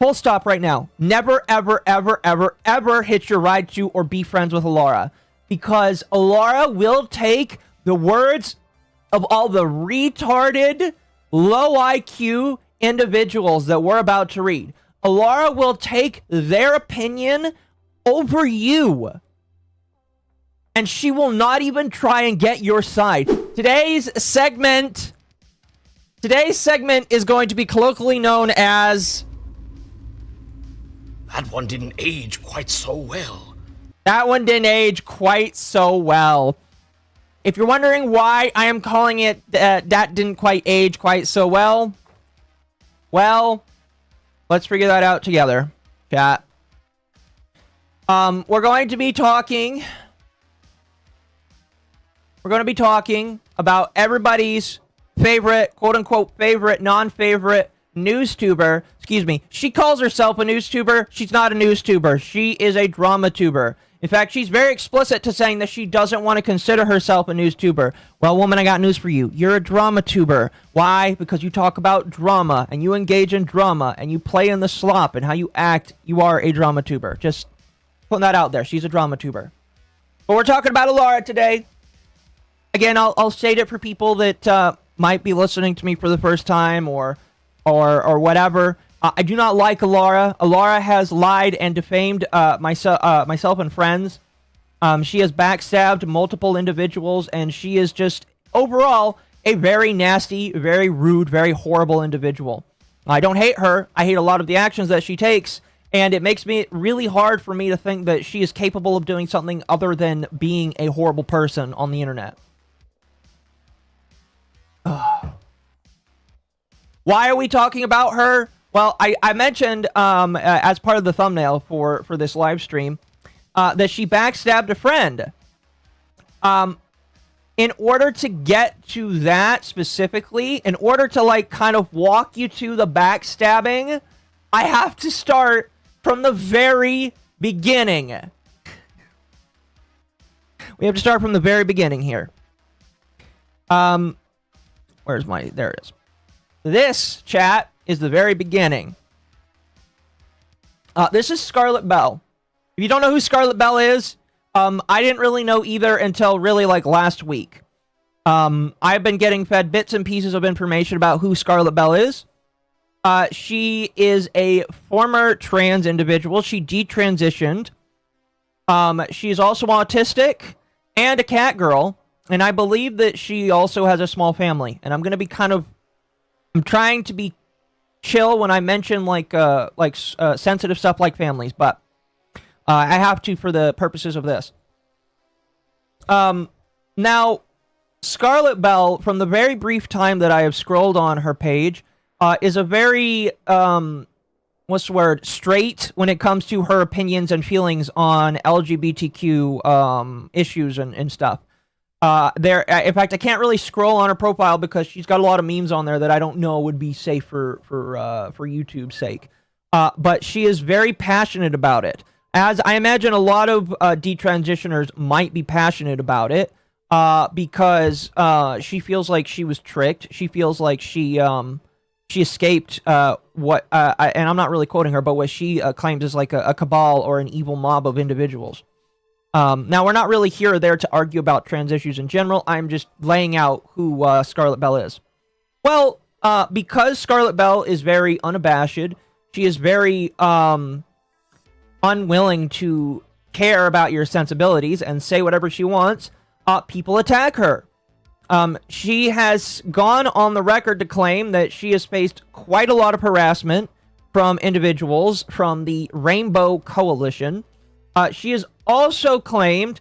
Full stop right now. Never, ever, ever, ever, ever hitch your ride to or be friends with Elara. Because Elara will take the words of all the retarded, low IQ individuals that we're about to read. Elara will take their opinion over you. And she will not even try and get your side. Today's segment is going to be colloquially known as... That one didn't age quite so well. That one didn't age quite so well. If you're wondering why I am calling it that didn't quite age quite so well, let's figure that out together, chat. We're going to be talking about everybody's favorite, quote-unquote favorite, non-favorite newstuber. Excuse me. She calls herself a newstuber. She's not a newstuber. She is a drama tuber. In fact, she's very explicit to saying that she doesn't want to consider herself a newstuber. Well, woman, I got news for you. You're a drama tuber. Why? Because you talk about drama, and you engage in drama, and you play in the slop, and how you act. You are a drama tuber. Just putting that out there. She's a drama tuber. But we're talking about Elara today. Again, I'll state it for people that might be listening to me for the first time or whatever. I do not like Elara. Elara has lied and defamed myself and friends. She has backstabbed multiple individuals, and she is just overall a very nasty, very rude, very horrible individual. I don't hate her. I hate a lot of the actions that she takes, and it makes me really hard for me to think that she is capable of doing something other than being a horrible person on the internet. Why are we talking about her? Well, I mentioned as part of the thumbnail for this live stream that she backstabbed a friend. In order to get to that specifically, in order to like kind of walk you to the backstabbing, I have to start from the very beginning. We have to start from the very beginning here. Where's my... There it is. This, chat, is the very beginning. This is Scarlet Belle. If you don't know who Scarlet Belle is, I didn't really know either until really like last week. I've been getting fed bits and pieces of information about who Scarlet Belle is. She is a former trans individual. She detransitioned. She's also autistic and a cat girl. And I believe that she also has a small family. And I'm going to be I'm trying to be chill when I mention sensitive stuff like families, but I have to for the purposes of this. Now, Scarlet Belle, from the very brief time that I have scrolled on her page, is a very, straight when it comes to her opinions and feelings on LGBTQ issues and stuff. In fact, I can't really scroll on her profile because she's got a lot of memes on there that I don't know would be safe for YouTube's sake. But she is very passionate about it. As I imagine a lot of detransitioners might be passionate about it because she feels like she was tricked. She feels like she escaped and I'm not really quoting her, but what she claims is like a cabal or an evil mob of individuals. Now, we're not really here or there to argue about trans issues in general. I'm just laying out who Scarlet Belle is. Well, because Scarlet Belle is very unabashed, she is very unwilling to care about your sensibilities and say whatever she wants, people attack her. She has gone on the record to claim that she has faced quite a lot of harassment from individuals from the Rainbow Coalition. She has also claimed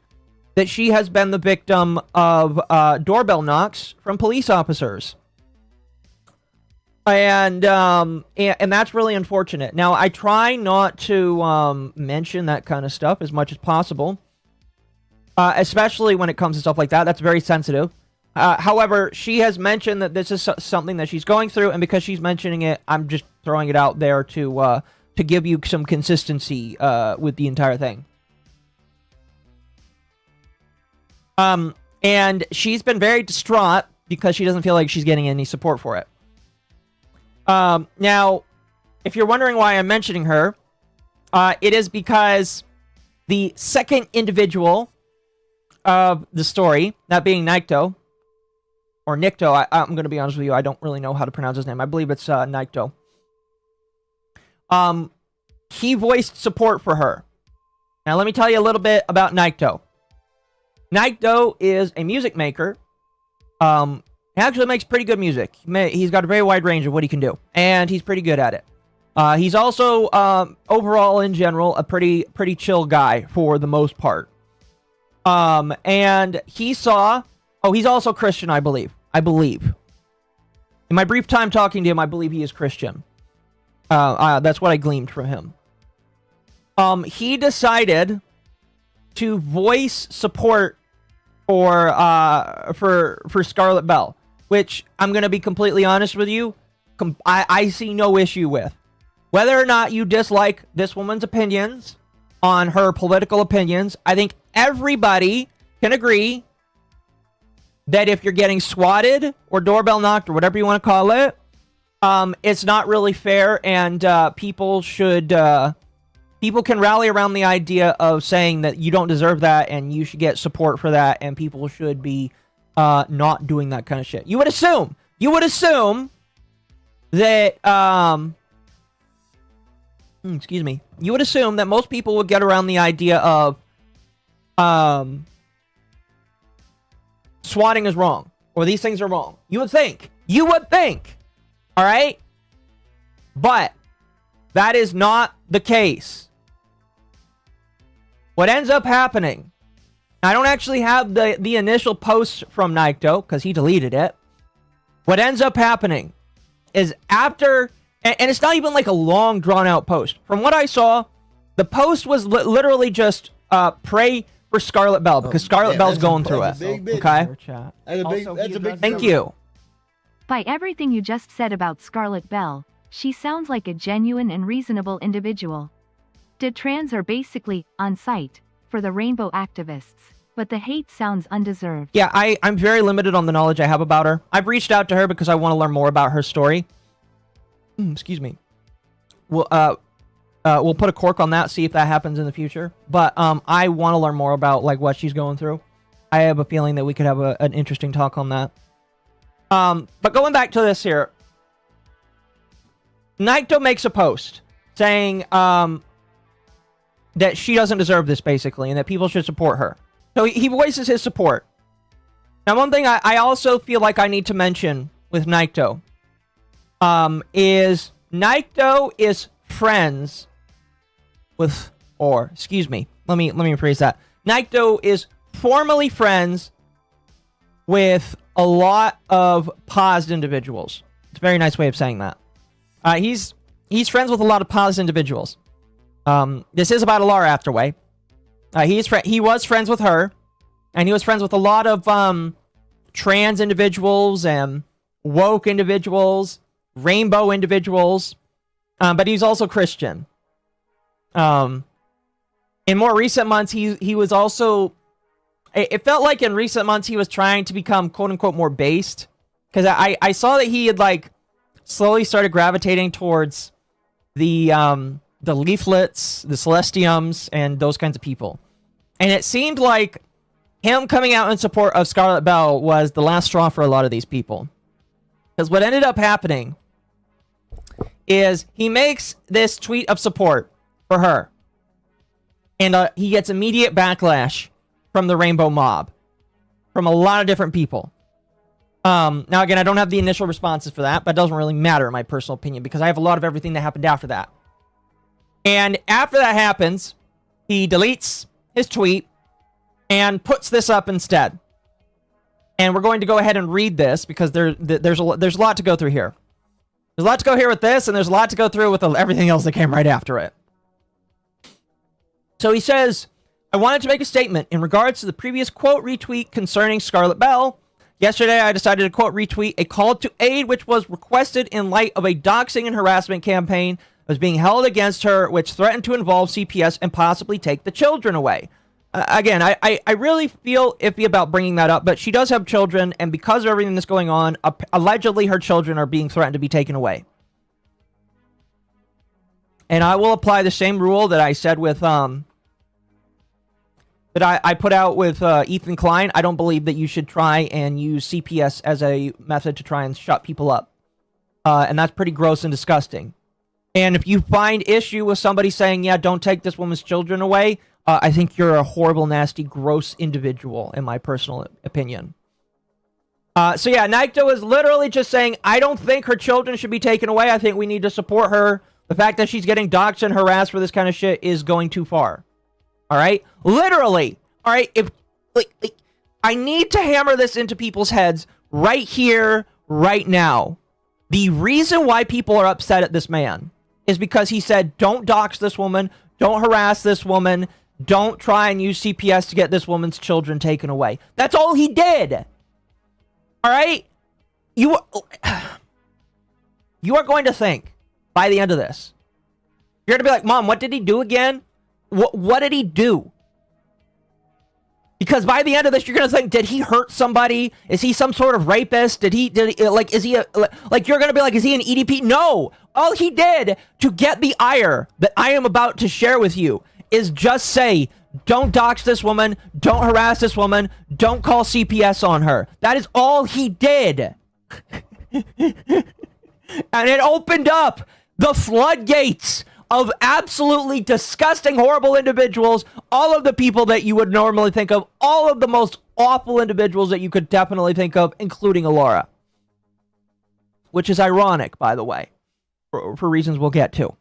that she has been the victim of doorbell knocks from police officers. And that's really unfortunate. Now, I try not to mention that kind of stuff as much as possible, especially when it comes to stuff like that. That's very sensitive. However, she has mentioned that this is something that she's going through, and because she's mentioning it, I'm just throwing it out there to give you some consistency with the entire thing. And she's been very distraught because she doesn't feel like she's getting any support for it. Now, if you're wondering why I'm mentioning her, it is because the second individual of the story, that being Nycto, or Nycto, I'm going to be honest with you, I don't really know how to pronounce his name. I believe it's Nycto. He voiced support for her. Now, let me tell you a little bit about Nycto. Nycto is a music maker. He actually makes pretty good music. He's got a very wide range of what he can do, and he's pretty good at it. He's also, overall, in general, a pretty chill guy for the most part. And he saw... Oh, he's also Christian, I believe. In my brief time talking to him, I believe he is Christian. That's what I gleaned from him. He decided to voice support for Scarlet Belle, which I'm going to be completely honest with you, I see no issue with. Whether or not you dislike this woman's opinions on her political opinions, I think everybody can agree that if you're getting swatted or doorbell knocked or whatever you want to call it, it's not really fair, and people can rally around the idea of saying that you don't deserve that and you should get support for that, and people should be not doing that kind of shit. You would assume that excuse me. You would assume that most people would get around the idea of swatting is wrong, or these things are wrong. You would think. All right? But that is not the case. What ends up happening, I don't actually have the initial post from Nycto because he deleted it. What ends up happening is after, and it's not even like a long drawn out post. From what I saw, the post was literally just pray for Scarlet Belle because Scarlet Belle's going through it. Okay? That's a big Thank you. By everything you just said about Scarlet Belle, she sounds like a genuine and reasonable individual. The trans are basically on site for the rainbow activists, but the hate sounds undeserved. Yeah, I'm very limited on the knowledge I have about her. I've reached out to her because I want to learn more about her story. Excuse me. We'll put a cork on that, see if that happens in the future. But I want to learn more about like what she's going through. I have a feeling that we could have an interesting talk on that. But going back to this here, Nycto makes a post saying that she doesn't deserve this, basically, and that people should support her. So he voices his support. Now, one thing I also feel like I need to mention with Nycto is Nycto is friends with, or excuse me, let me rephrase that. Nycto is formally friends with a lot of paused individuals. It's a very nice way of saying that. He's friends with a lot of paused individuals. This is about Elara Afterway. He was friends with her, and he was friends with a lot of trans individuals and woke individuals, rainbow individuals, but he's also Christian. In more recent months, he was also... It felt like in recent months he was trying to become quote-unquote more based, because I saw that he had like slowly started gravitating towards the leaflets, the celestiums, and those kinds of people. And it seemed like him coming out in support of Scarlet Belle was the last straw for a lot of these people. Because what ended up happening is he makes this tweet of support for her. And he gets immediate backlash from the Rainbow Mob. From a lot of different people. Now, again, I don't have the initial responses for that, but it doesn't really matter in my personal opinion, because I have a lot of everything that happened after that. And after that happens, he deletes his tweet and puts this up instead. And we're going to go ahead and read this, because there's a lot to go through here. There's a lot to go here with this, and there's a lot to go through with everything else that came right after it. So he says, I wanted to make a statement in regards to the previous quote retweet concerning Scarlet Belle. Yesterday, I decided to quote retweet a call to aid which was requested in light of a doxing and harassment campaign that was being held against her, which threatened to involve CPS and possibly take the children away. Again, I really feel iffy about bringing that up, but she does have children, and because of everything that's going on, allegedly her children are being threatened to be taken away. And I will apply the same rule that I said with, that I put out with Ethan Klein. I don't believe that you should try and use CPS as a method to try and shut people up. And that's pretty gross and disgusting. And if you find issue with somebody saying, yeah, don't take this woman's children away, I think you're a horrible, nasty, gross individual, in my personal opinion. So yeah, Nycto is literally just saying, I don't think her children should be taken away. I think we need to support her. The fact that she's getting doxxed and harassed for this kind of shit is going too far. All right? Literally. All right? If like, I need to hammer this into people's heads right here, right now. The reason why people are upset at this man is because he said, don't dox this woman, don't harass this woman, don't try and use CPS to get this woman's children taken away. That's all he did. All right? You are going to think, by the end of this, you're going to be like, Mom, what did he do again? What did he do? Because by the end of this, you're going to think, did he hurt somebody? Is he some sort of rapist? Is he, like, you're going to be like, is he an EDP? No! All he did to get the ire that I am about to share with you is just say, don't dox this woman, don't harass this woman, don't call CPS on her. That is all he did. And it opened up the floodgates of absolutely disgusting, horrible individuals, all of the people that you would normally think of, all of the most awful individuals that you could definitely think of, including Elara. Which is ironic, by the way, for reasons we'll get to.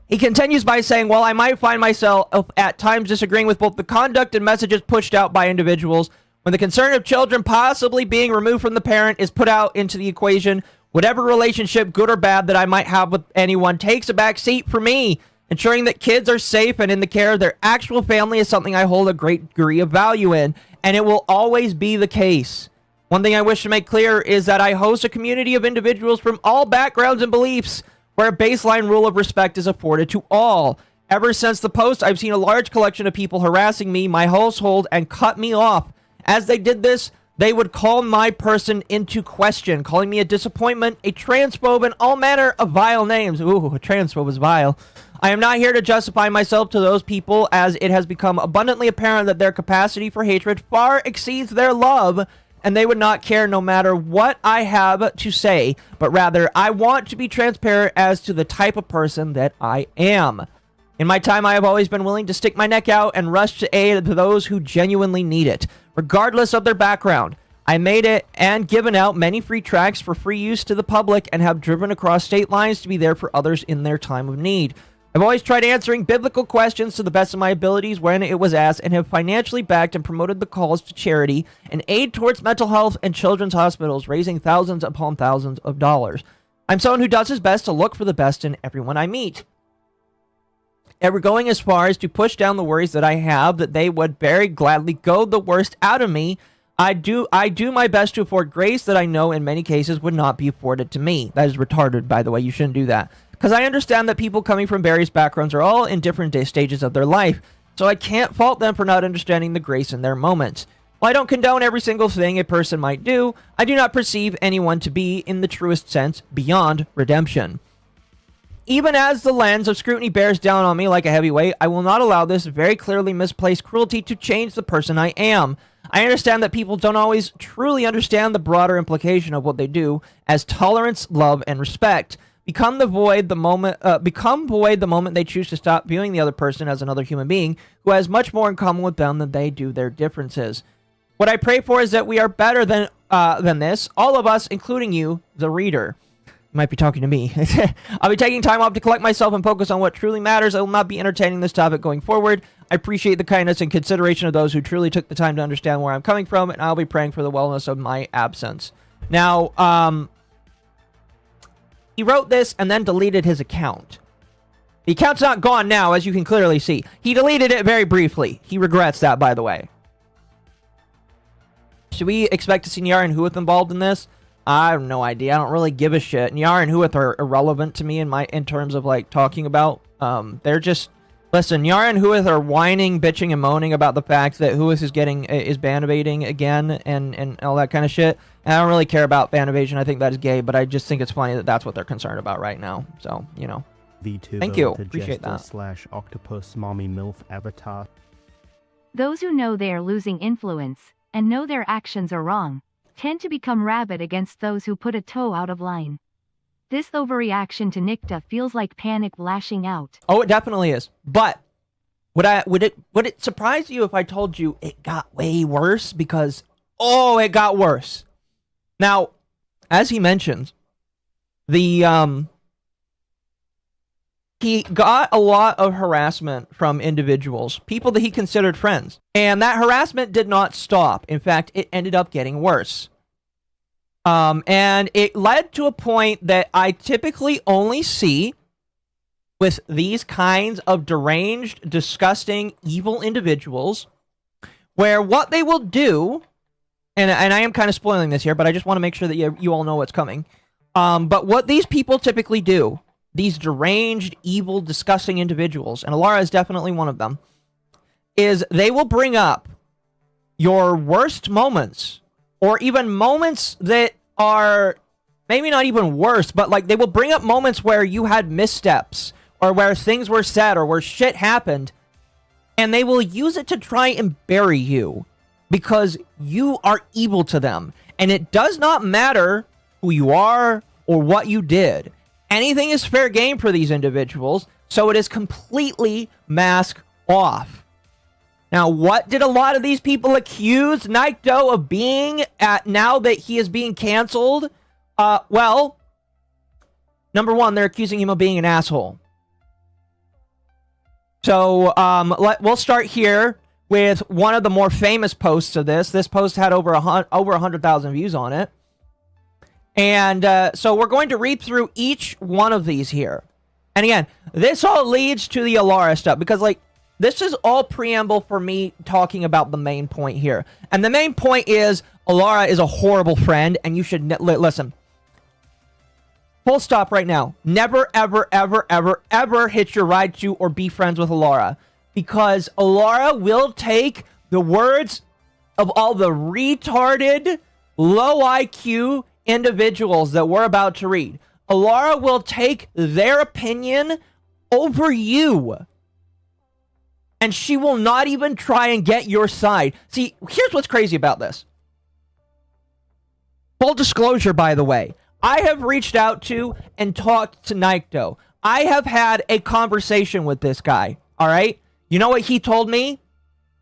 He continues by saying, while I might find myself at times disagreeing with both the conduct and messages pushed out by individuals, when the concern of children possibly being removed from the parent is put out into the equation, whatever relationship, good or bad, that I might have with anyone takes a back seat for me. Ensuring that kids are safe and in the care of their actual family is something I hold a great degree of value in, and it will always be the case. One thing I wish to make clear is that I host a community of individuals from all backgrounds and beliefs, where a baseline rule of respect is afforded to all. Ever since the post, I've seen a large collection of people harassing me, my household, and cut me off. As they did this, they would call my person into question, calling me a disappointment, a transphobe, and all manner of vile names. Ooh, a transphobe is vile. I am not here to justify myself to those people, as it has become abundantly apparent that their capacity for hatred far exceeds their love, and they would not care no matter what I have to say, but rather I want to be transparent as to the type of person that I am. In my time, I have always been willing to stick my neck out and rush to aid to those who genuinely need it, regardless of their background. I made it and given out many free tracts for free use to the public and have driven across state lines to be there for others in their time of need. I've always tried answering biblical questions to the best of my abilities when it was asked, and have financially backed and promoted the calls to charity and aid towards mental health and children's hospitals, raising thousands upon thousands of dollars. I'm someone who does his best to look for the best in everyone I meet. Ever going as far as to push down the worries that I have that they would very gladly goad the worst out of me. I do my best to afford grace that I know in many cases would not be afforded to me. That is retarded, by the way. You shouldn't do that. Because I understand that people coming from various backgrounds are all in different stages of their life, so I can't fault them for not understanding the grace in their moments. While I don't condone every single thing a person might do, I do not perceive anyone to be, in the truest sense, beyond redemption. Even as the lens of scrutiny bears down on me like a heavyweight, I will not allow this very clearly misplaced cruelty to change the person I am. I understand that people don't always truly understand the broader implication of what they do, as tolerance, love, and respect become void the moment they choose to stop viewing the other person as another human being who has much more in common with them than they do their differences. What I pray for is that we are better than this, all of us, including you, the reader. You might be talking to me. I'll be taking time off to collect myself and focus on what truly matters. I will not be entertaining this topic going forward. I appreciate the kindness and consideration of those who truly took the time to understand where I'm coming from, and I'll be praying for the wellness of my absence. Now, he wrote this and then deleted his account. The account's not gone now, as you can clearly see. He deleted it very briefly. He regrets that, by the way. Should we expect to see Nyara and Huith involved in this? I have no idea. I don't really give a shit. Nyara and Huith are irrelevant to me in terms of like talking about. They're just listen. Nyara and Huith are whining, bitching, and moaning about the fact that Huith is band-aiding again and all that kind of shit. And I don't really care about fan evasion. I think that is gay, but I just think it's funny that that's what they're concerned about right now. So, you know. Vtuber Thank you. with a Appreciate that. jester / octopus mommy MILF avatar. Those who know they are losing influence, and know their actions are wrong, tend to become rabid against those who put a toe out of line. This overreaction to Nycto feels like panic lashing out. Oh, it definitely is. But would it surprise you if I told you it got way worse? Because, oh, it got worse. Now, as he mentions, he got a lot of harassment from individuals, people that he considered friends. And that harassment did not stop. In fact, it ended up getting worse. And it led to a point that I typically only see with these kinds of deranged, disgusting, evil individuals, where what they will do, and I am kind of spoiling this here, but I just want to make sure that you all know what's coming. But what these people typically do, these deranged, evil, disgusting individuals, and Elara is definitely one of them, is they will bring up your worst moments, or even moments that are maybe not even worse, but like they will bring up moments where you had missteps, or where things were said, or where shit happened, and they will use it to try and bury you, because you are evil to them. And it does not matter who you are, or what you did. Anything is fair game for these individuals, so it is completely mask off. Now, what did a lot of these people accuse Nycto of being at now that he is being canceled? Well, number one, they're accusing him of being an asshole. So, we'll start here with one of the more famous posts of this. This post had over 100,000 views on it. And so we're going to read through each one of these here. And again, this all leads to the Elara stuff, because like this is all preamble for me talking about the main point here. And the main point is Elara is a horrible friend, and you should listen. Full stop right now. Never, ever, ever, ever, ever hitch your ride to or be friends with Elara, because Elara will take the words of all the retarded, low IQ individuals that we're about to read. Elara will take their opinion over you. And she will not even try and get your side. See, here's what's crazy about this. Full disclosure, by the way. I have reached out to and talked to Nycto. I have had a conversation with this guy, alright? You know what he told me?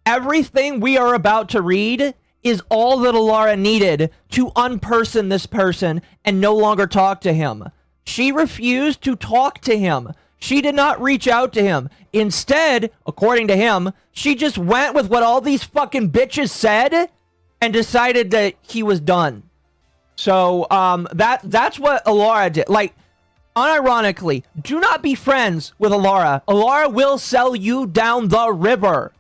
Everything we are about to read is all that Elara needed to unperson this person and no longer talk to him. She refused to talk to him. She did not reach out to him. Instead, according to him, she just went with what all these fucking bitches said and decided that he was done. So, that's what Elara did. Like, unironically, do not be friends with Elara. Elara will sell you down the river.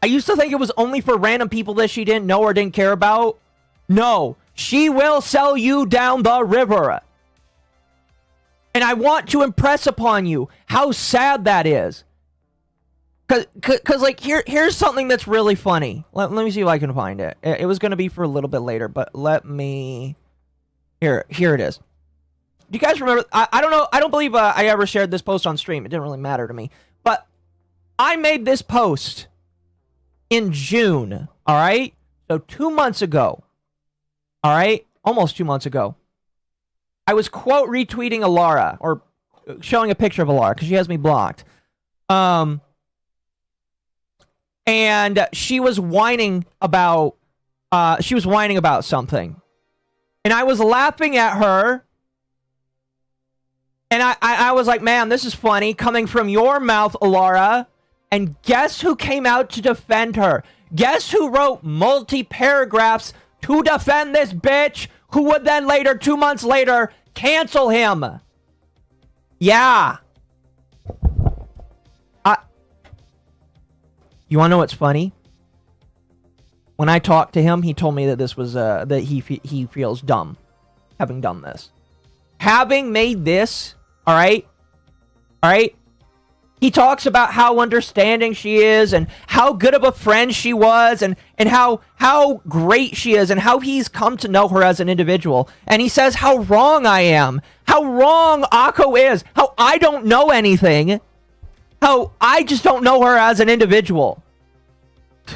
I used to think it was only for random people that she didn't know or didn't care about. No, she will sell you down the river. And I want to impress upon you how sad that is. Cause like, here's something that's really funny. Let me see if I can find it. It was going to be for a little bit later, but let me... Here it is. Do you guys remember? I don't know. I don't believe I ever shared this post on stream. It didn't really matter to me. But I made this post in June, all right? So 2 months ago, all right? Almost 2 months ago. I was quote retweeting Elara, or showing a picture of Elara, because she has me blocked. And she was whining about something. And I was laughing at her. And I was like, man, this is funny coming from your mouth, Elara. And guess who came out to defend her? Guess who wrote multi-paragraphs to defend this bitch, who would then later, 2 months later, cancel him? Yeah. You wanna know what's funny? When I talked to him, he told me that this was, that he feels dumb having done this. Having made this, alright? He talks about how understanding she is and how good of a friend she was and how great she is and how he's come to know her as an individual. And he says how wrong I am, how wrong Occo is, how I don't know anything, how I just don't know her as an individual.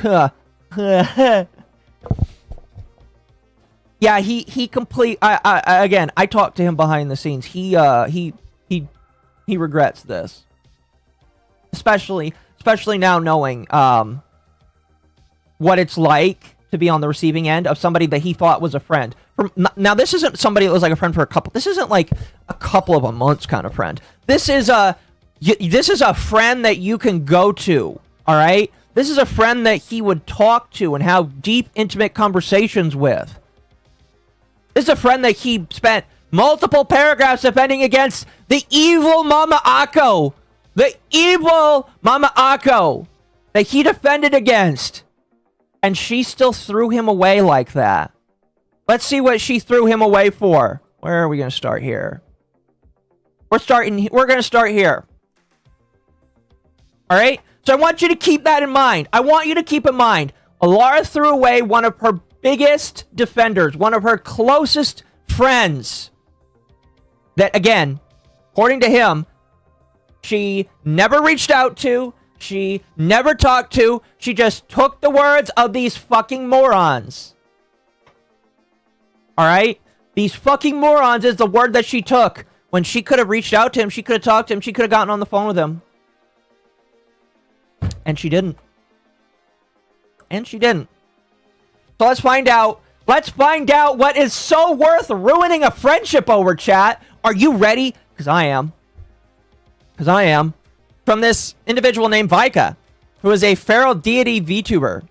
Yeah, again, I talked to him behind the scenes. He regrets this. Especially now knowing what it's like to be on the receiving end of somebody that he thought was a friend. Now, this isn't somebody that was like a friend for a couple. This isn't like a couple of a months kind of friend. This is a friend that you can go to. All right. This is a friend that he would talk to and have deep, intimate conversations with. This is a friend that he spent multiple paragraphs defending against the evil MommaOcco. The evil MommaOcco that he defended against. And she still threw him away like that. Let's see what she threw him away for. Where are we going to start here? We're going to start here. All right? So I want you to keep that in mind. I want you to keep in mind. Elara threw away one of her biggest defenders, one of her closest friends. That, again, according to him, she never reached out to, she never talked to, she just took the words of these fucking morons. Alright? These fucking morons is the word that she took. When she could have reached out to him, she could have talked to him, she could have gotten on the phone with him. And she didn't. And she didn't. So let's find out. Let's find out what is so worth ruining a friendship over, chat. Are you ready? Because I am. From this individual named Vika, who is a feral deity VTuber.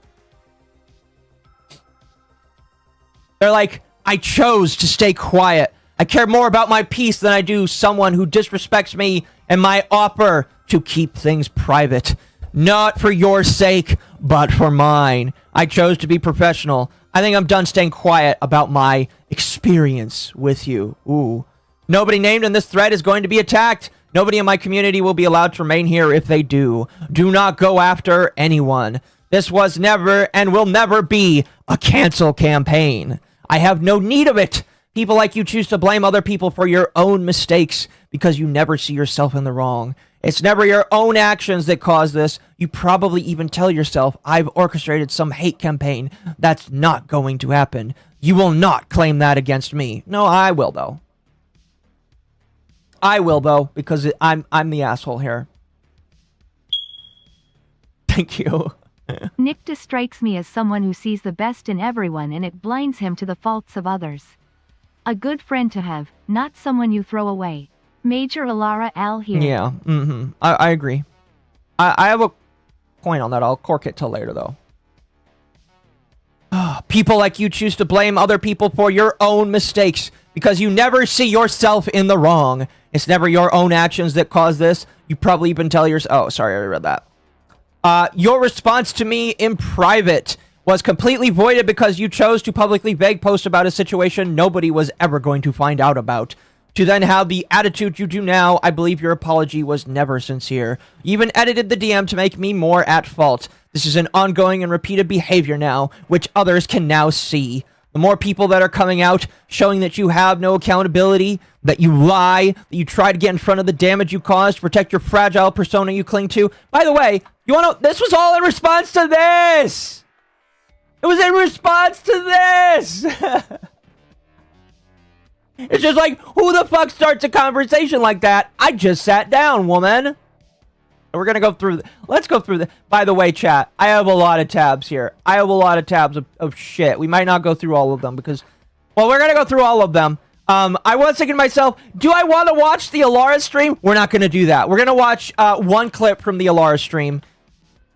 They're like, I chose to stay quiet. I care more about my peace than I do someone who disrespects me and my offer to keep things private. Not for your sake, but for mine. I chose to be professional. I think I'm done staying quiet about my experience with you. Ooh. Nobody named in this thread is going to be attacked. Nobody in my community will be allowed to remain here if they do. Do not go after anyone. This was never and will never be a cancel campaign. I have no need of it. People like you choose to blame other people for your own mistakes because you never see yourself in the wrong. It's never your own actions that cause this. You probably even tell yourself, I've orchestrated some hate campaign. That's not going to happen. You will not claim that against me. No, I will, though. I will, though, because I'm the asshole here. Thank you. Nycto strikes me as someone who sees the best in everyone and it blinds him to the faults of others. A good friend to have, not someone you throw away. Major Elara Al here. Yeah, I agree. I have a point on that. I'll cork it till later, though. People like you choose to blame other people for your own mistakes because you never see yourself in the wrong. It's never your own actions that cause this. You probably even tell yourself... Oh, sorry, I read that. Your response to me in private was completely voided because you chose to publicly vague post about a situation nobody was ever going to find out about. To then have the attitude you do now, I believe your apology was never sincere. You even edited the DM to make me more at fault. This is an ongoing and repeated behavior now, which others can now see. The more people that are coming out, showing that you have no accountability, that you lie, that you try to get in front of the damage you caused to protect your fragile persona you cling to. By the way, you want to... This was all in response to this! It was in response to this! It's just like, who the fuck starts a conversation like that? I just sat down, woman. We're gonna go through... Let's go through the... By the way, chat, I have a lot of tabs here. I have a lot of tabs of shit. We might not go through all of them because... Well, we're gonna go through all of them. I was thinking to myself, do I want to watch the Elara stream? We're not gonna do that. We're gonna watch one clip from the Elara stream.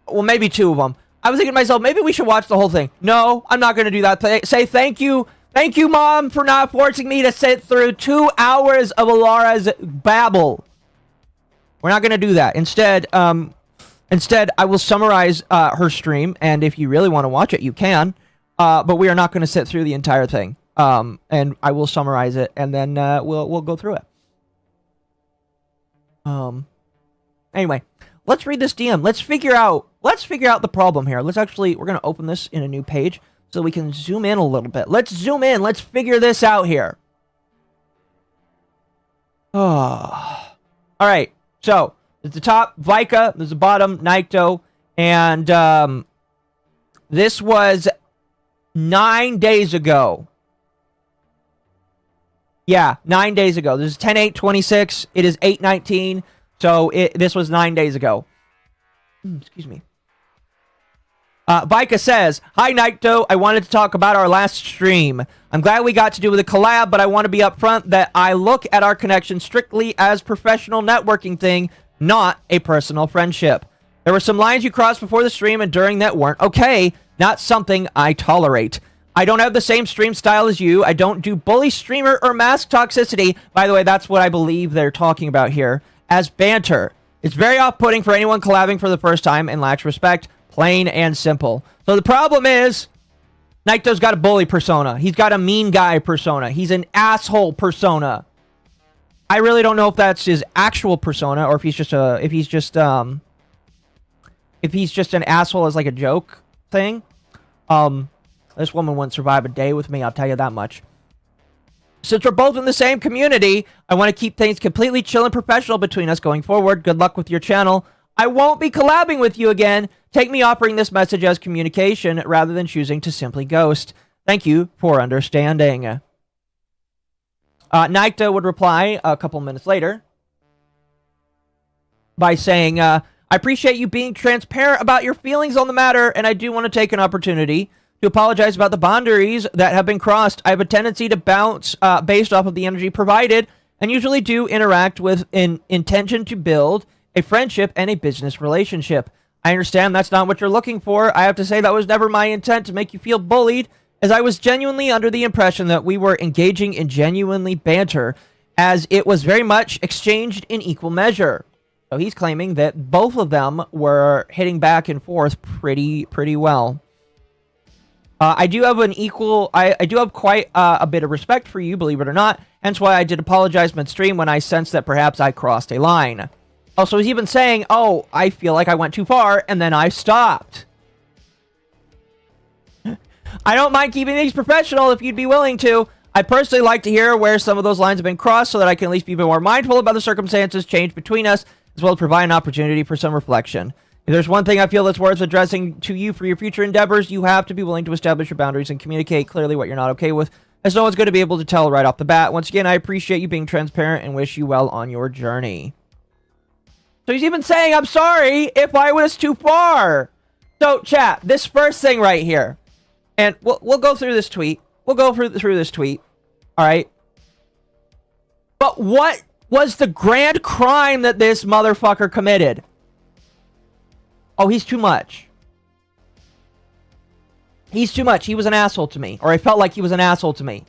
Well, maybe two of them. I was thinking to myself, maybe we should watch the whole thing. No, I'm not gonna do that. Say thank you. Thank you, Mom, for not forcing me to sit through 2 hours of Elara's babble. We're not going to do that. Instead, I will summarize her stream, and if you really want to watch it, you can. But we are not going to sit through the entire thing. And I will summarize it, and then we'll go through it. Anyway, let's read this DM. Let's figure out the problem here. We're going to open this in a new page so we can zoom in a little bit. Let's zoom in. Let's figure this out here. Oh. All right. So, there's the top, Vika. There's the bottom, Nycto. And this was 9 days ago. Yeah, 9 days ago. This is 10/8/26. It is 8/19. So this was 9 days ago. Excuse me. Vika says, "Hi, Nycto. I wanted to talk about our last stream. I'm glad we got to do the collab, but I want to be upfront that I look at our connection strictly as professional networking thing, not a personal friendship. There were some lines you crossed before the stream and during that weren't okay. Not something I tolerate. I don't have the same stream style as you. I don't do bully streamer or mask toxicity." By the way, that's what I believe they're talking about here. "As banter. It's very off-putting for anyone collabing for the first time and lacks respect. Plain and simple." So the problem is, Nycto's got a bully persona. He's got a mean guy persona. He's an asshole persona. I really don't know if that's his actual persona or if he's just an asshole as like a joke thing. This woman wouldn't survive a day with me, I'll tell you that much. "Since we're both in the same community, I want to keep things completely chill and professional between us going forward. Good luck with your channel. I won't be collabing with you again. Take me offering this message as communication rather than choosing to simply ghost. Thank you for understanding." Nycto would reply a couple minutes later by saying, "I appreciate you being transparent about your feelings on the matter, and I do want to take an opportunity to apologize about the boundaries that have been crossed. I have a tendency to bounce based off of the energy provided, and usually do interact with an intention to build a friendship and a business relationship. I understand that's not what you're looking for. I have to say that was never my intent to make you feel bullied, as I was genuinely under the impression that we were engaging in genuinely banter, as it was very much exchanged in equal measure." So he's claiming that both of them were hitting back and forth pretty well. I do have quite a bit of respect for you, believe it or not. Hence why I did apologize midstream when I sensed that perhaps I crossed a line. Also, he's even saying, "Oh, I feel like I went too far, and then I stopped." "I don't mind keeping things professional if you'd be willing to. I'd personally like to hear where some of those lines have been crossed so that I can at least be more mindful about the circumstances changed between us, as well as provide an opportunity for some reflection. If there's one thing I feel that's worth addressing to you for your future endeavors, you have to be willing to establish your boundaries and communicate clearly what you're not okay with, as no one's going to be able to tell right off the bat. Once again, I appreciate you being transparent and wish you well on your journey." So he's even saying, "I'm sorry if I was too far." So, chat, this first thing right here, and we'll go through this tweet. We'll go through this tweet. All right. But what was the grand crime that this motherfucker committed? Oh, he's too much. He's too much. He was an asshole to me. Or I felt like he was an asshole to me.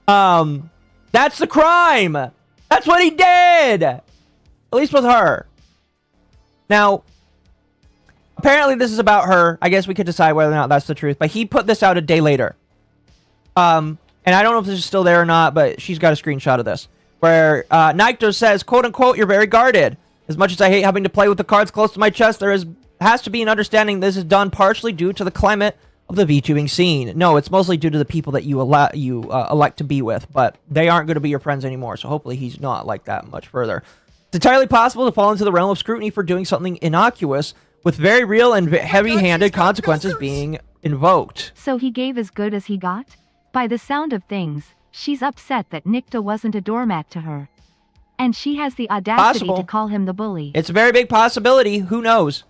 That's the crime. That's what he did. At least with her. Now, apparently this is about her. I guess we could decide whether or not that's the truth. But he put this out a day later. And I don't know if this is still there or not, but she's got a screenshot of this. Where Nycto says, quote unquote, "You're very guarded. As much as I hate having to play with the cards close to my chest, has to be an understanding this is done partially due to the climate of the VTubing scene. No, it's mostly due to the people that you elect to be with, but they aren't going to be your friends anymore, so hopefully he's not like that much further. It's entirely possible to fall into the realm of scrutiny for doing something innocuous, with very real and heavy-handed consequences being invoked." So he gave as good as he got? By the sound of things, she's upset that Nycto wasn't a doormat to her. And she has the audacity to call him the bully. It's a very big possibility. Who knows?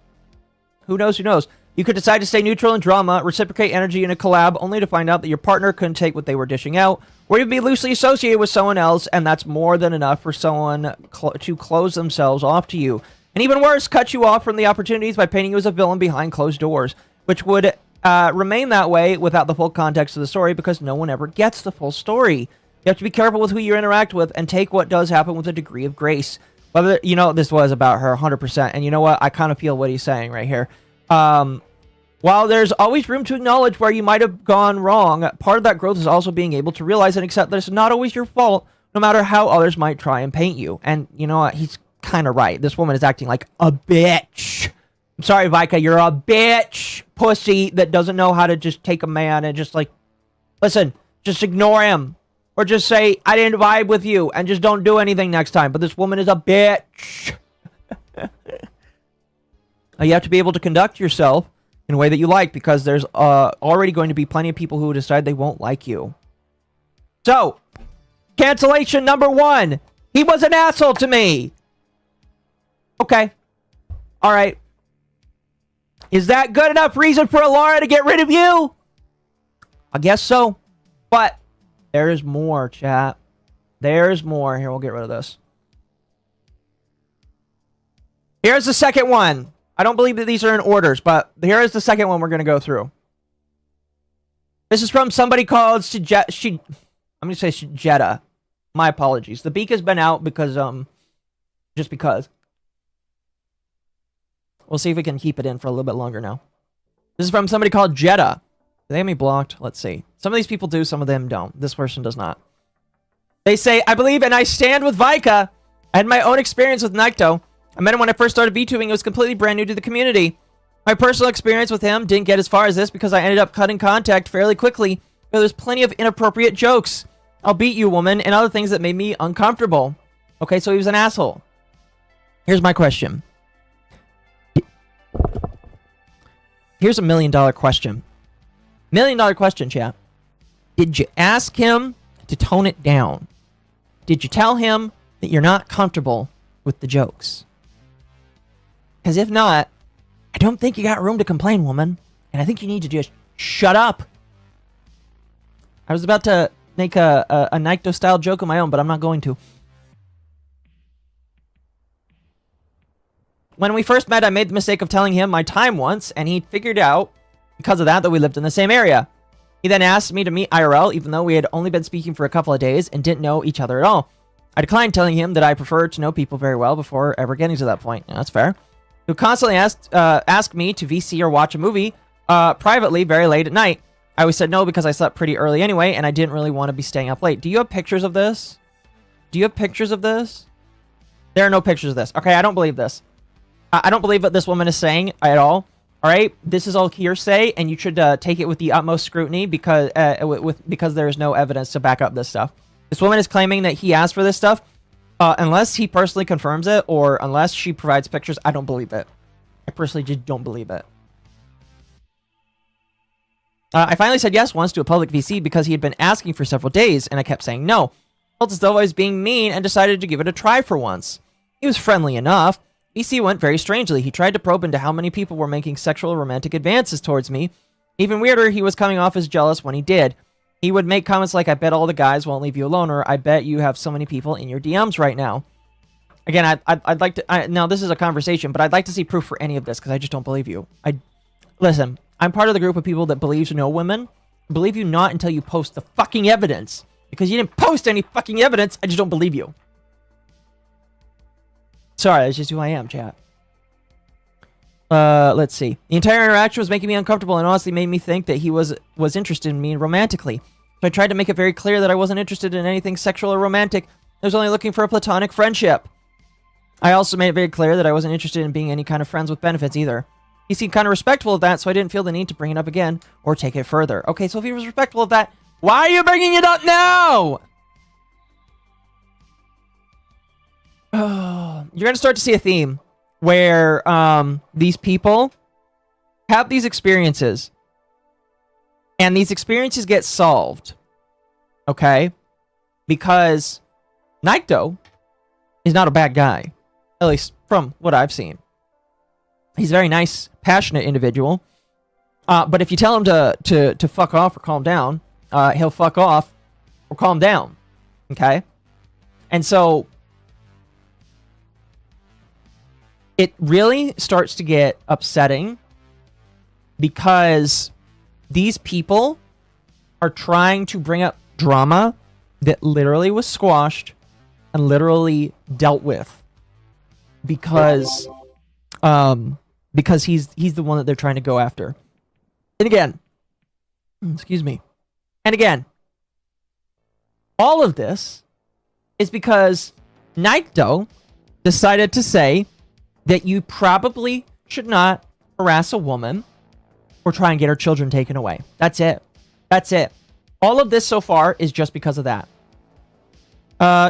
Who knows? Who knows? You could decide to stay neutral in drama, reciprocate energy in a collab, only to find out that your partner couldn't take what they were dishing out, or even be loosely associated with someone else, and that's more than enough for someone to close themselves off to you. And even worse, cut you off from the opportunities by painting you as a villain behind closed doors, which would remain that way without the full context of the story, because no one ever gets the full story. You have to be careful with who you interact with and take what does happen with a degree of grace. Whether, you know, this was about her 100%. And you know what? I kind of feel what he's saying right here. While there's always room to acknowledge where you might have gone wrong, part of that growth is also being able to realize and accept that it's not always your fault, no matter how others might try and paint you. And you know what? He's kind of right. This woman is acting like a bitch. I'm sorry, Vika, you're a bitch pussy that doesn't know how to just take a man and just like, listen, just ignore him. Or just say, I didn't vibe with you, and just don't do anything next time. But this woman is a bitch. You have to be able to conduct yourself in a way that you like, because there's already going to be plenty of people who decide they won't like you. So, cancellation number 1. He was an asshole to me. Okay. Alright. Is that good enough reason for Elara to get rid of you? I guess so. But there's more, chat. There's more. Here, we'll get rid of this. Here's the second one. I don't believe that these are in orders, but here is the second one we're going to go through. This is from somebody called I'm going to say Jetta. My apologies. The beak has been out because, just because. We'll see if we can keep it in for a little bit longer now. This is from somebody called Jetta. Do they have me blocked? Let's see. Some of these people do, some of them don't. This person does not. They say, I believe and I stand with Vika. I had my own experience with Nycto. I met him when I first started VTubing. It was completely brand new to the community. My personal experience with him didn't get as far as this because I ended up cutting contact fairly quickly. But there's plenty of inappropriate jokes. I'll beat you, woman, and other things that made me uncomfortable. Okay, so he was an asshole. Here's my question. Here's a $1 million question. $1 million question, chat. Did you ask him to tone it down? Did you tell him that you're not comfortable with the jokes? Because if not, I don't think you got room to complain, woman. And I think you need to just shut up. I was about to make a Nycto-style joke of my own, but I'm not going to. When we first met, I made the mistake of telling him my time once, and he figured out, because of that we lived in the same area. He then asked me to meet IRL, even though we had only been speaking for a couple of days and didn't know each other at all. I declined telling him that I prefer to know people very well before ever getting to that point. Yeah, that's fair. He would constantly ask me to VC or watch a movie privately very late at night. I always said no because I slept pretty early anyway, and I didn't really want to be staying up late. Do you have pictures of this? Do you have pictures of this? There are no pictures of this. Okay, I don't believe this. I don't believe what this woman is saying at all. All right, this is all hearsay, and you should take it with the utmost scrutiny because because there is no evidence to back up this stuff. This woman is claiming that he asked for this stuff. Unless he personally confirms it, or unless she provides pictures, I don't believe it. I personally just don't believe it. I finally said yes once to a public VC because he had been asking for several days, and I kept saying no. I felt as though I was being mean and decided to give it a try for once. He was friendly enough. VC went very strangely. He tried to probe into how many people were making sexual or romantic advances towards me. Even weirder, he was coming off as jealous when he did. He would make comments like, I bet all the guys won't leave you alone, or I bet you have so many people in your DMs right now. Again, I'd like to... now, this is a conversation, but I'd like to see proof for any of this, because I just don't believe you. Listen, I'm part of the group of people that believes no women. I believe you not until you post the fucking evidence. Because you didn't post any fucking evidence, I just don't believe you. Sorry, that's just who I am, chat. Let's see. The entire interaction was making me uncomfortable and honestly made me think that he was interested in me romantically. So I tried to make it very clear that I wasn't interested in anything sexual or romantic. I was only looking for a platonic friendship. I also made it very clear that I wasn't interested in being any kind of friends with benefits either. He seemed kind of respectful of that, so I didn't feel the need to bring it up again or take it further. Okay, so if he was respectful of that, why are you bringing it up now? You're going to start to see a theme where these people have these experiences, and these experiences get solved, okay? Because Nycto is not a bad guy, at least from what I've seen. He's a very nice, passionate individual, but if you tell him to fuck off or calm down, he'll fuck off or calm down, okay? And so it really starts to get upsetting because these people are trying to bring up drama that literally was squashed and literally dealt with because he's the one that they're trying to go after. And again, excuse me. And again, all of this is because Nycto decided to say that you probably should not harass a woman or try and get her children taken away. That's it. That's it. All of this so far is just because of that.